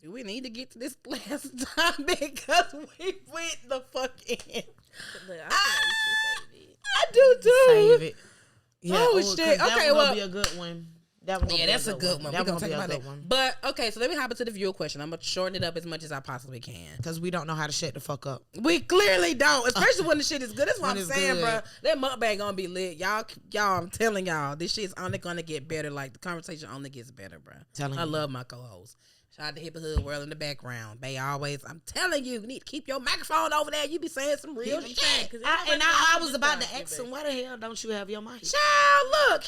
Do we need to get to this last time because we went the fuck in? Look, I do too. Save it. Yeah, oh shit. Okay, well, be a good one. That's a good one. We're gonna talk about that one. But okay, so let me hop into the viewer question. I'm gonna shorten it up as much as I possibly can because we don't know how to shut the fuck up. We clearly don't, especially when the shit is good. That's what I'm saying, bro. That mukbang gonna be lit, y'all. I'm telling y'all, this shit's only gonna get better. Like the conversation only gets better, bro. I love my co-host. Shout out to HippyHoodWorld in the background. They always, I'm telling you, you need to keep your microphone over there. You be saying some real shit. I was about to ask him, why the hell don't you have your mic? Child, look,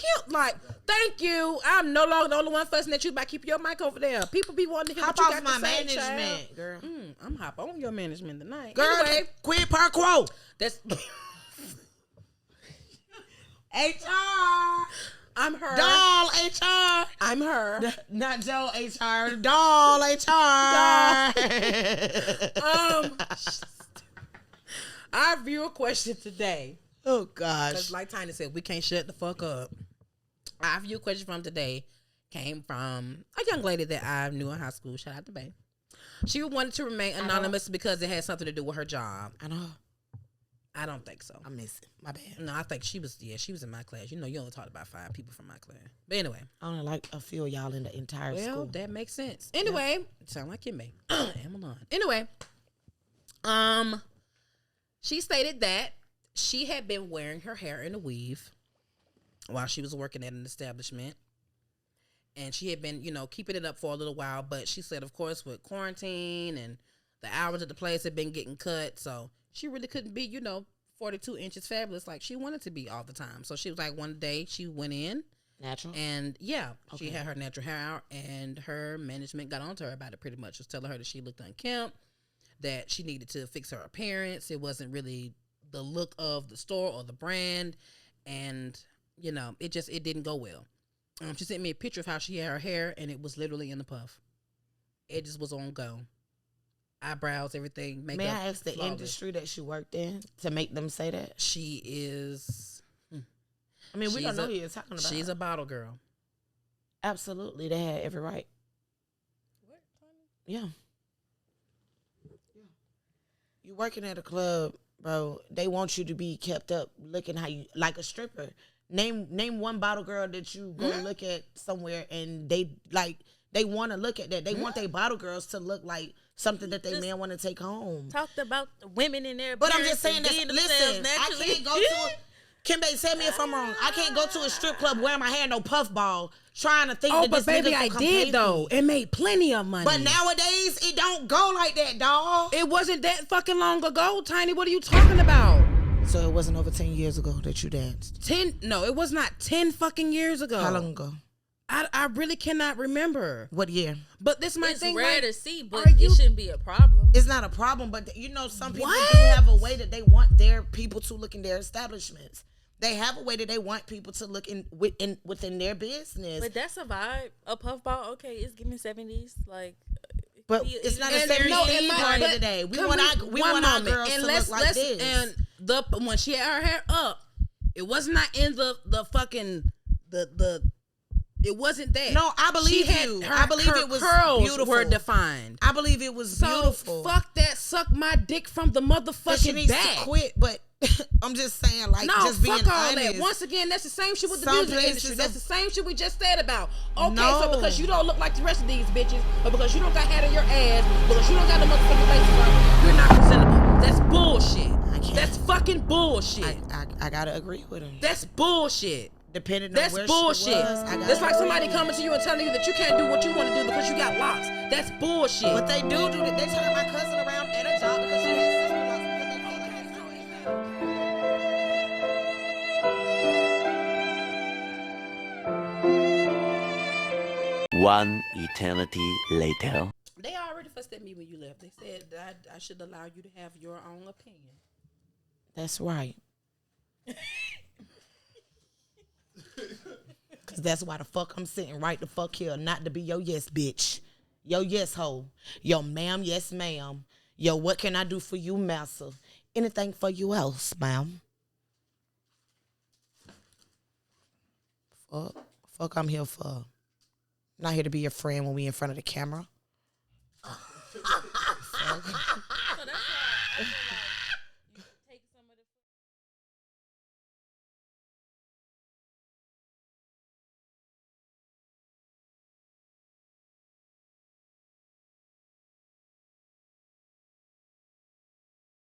thank you. I'm no longer the only one fussing at you by keeping your mic over there. People be wanting to hear what you got to say, my management, child. Girl. I'm hop on your management tonight. Girl, anyway, quid per quo. That's HR. I'm her. Doll HR. I'm her. Not Joe HR. Doll HR. Our viewer question today. Oh gosh. Because like Tiny said, we can't shut the fuck up. Our viewer question from today came from a young lady that I knew in high school. Shout out to Bay. She wanted to remain anonymous because it had something to do with her job. I know. I don't think so. I miss it. My bad. No, I think she was in my class. You only talked about 5 people from my class. But anyway. I only like a few of y'all in the entire school. Well, that makes sense. Anyway, sound like Kimbe. And Milan. Anyway, she stated that she had been wearing her hair in a weave while she was working at an establishment. And she had been, keeping it up for a little while. But she said, of course, with quarantine and the hours at the place had been getting cut. So she really couldn't be, 42 inches fabulous like she wanted to be all the time. So she was like, one day she went in. Natural? And she had her natural hair out, and her management got on to her about it pretty much. Was telling her that she looked unkempt, that she needed to fix her appearance. It wasn't really the look of the store or the brand. And, it didn't go well. She sent me a picture of how she had her hair, and it was literally in the puff. It just was on go. Eyebrows, everything, makeup. May I ask the industry that she worked in to make them say that? She is. I mean, we don't know who you're talking about. She's a bottle girl. Absolutely. They had every right. What? Yeah. You working at a club, bro. They want you to be kept up looking how you, like a stripper. Name one bottle girl that you go look at somewhere and they want to look at that. They want their bottle girls to look like something that they men want to take home. Talked about the women in there. But I'm just saying that, listen, I can't go to Kimbe, tell me if I'm wrong. I can't go to a strip club wearing my hair in no puffball trying to think that this baby, nigga I come did pay though. me. It made plenty of money. But nowadays, it don't go like that, dawg. It wasn't that fucking long ago, Tiny. What are you talking about? So it wasn't over 10 years ago that you danced? 10? No, it was not 10 fucking years ago. How long ago? I really cannot remember. What year? But this my it's thing. Rare like, to see, but it shouldn't be a problem. It's not a problem, but you know, some people do have a way that they want their people to look in their establishments. They have a way that they want people to look within their business. But that's a vibe. A puffball, okay, it's giving 70s. Like, but it's not a 70s party today. We want our girls to look like this. And when she had her hair up, it was not in the fucking it wasn't that. No, I believe you. I believe it was curls beautiful. Were defined. I believe it was beautiful. Fuck that. Suck my dick from the motherfucking she needs back. to quit, but I'm just saying, like, just being fuck all honest. that. Once again, that's the same shit with the Some music industry. That's the same shit we just said about. Okay, No. so because you don't look like the rest of these bitches, or because you don't got hair in your ass, because you don't got the motherfucking face front, you're not presentable. That's bullshit. That's fucking bullshit. I gotta agree with him. That's bullshit. Depending on That's where bullshit. she was, That's like somebody coming to you and telling you that you can't do what you want to do because you got locks. That's bullshit. But they do that. They turned my cousin around at a job because she had sister locks because they One eternity later. They already fussed at me when you left. They said that I should allow you to have your own opinion. That's right. Cause that's why the fuck I'm sitting right the fuck here, not to be your yes bitch, your yes hoe, your ma'am, yes ma'am, yo what can I do for you, massa? Anything for you else, ma'am? Fuck I'm here for. I'm not here to be your friend when we in front of the camera. So that's why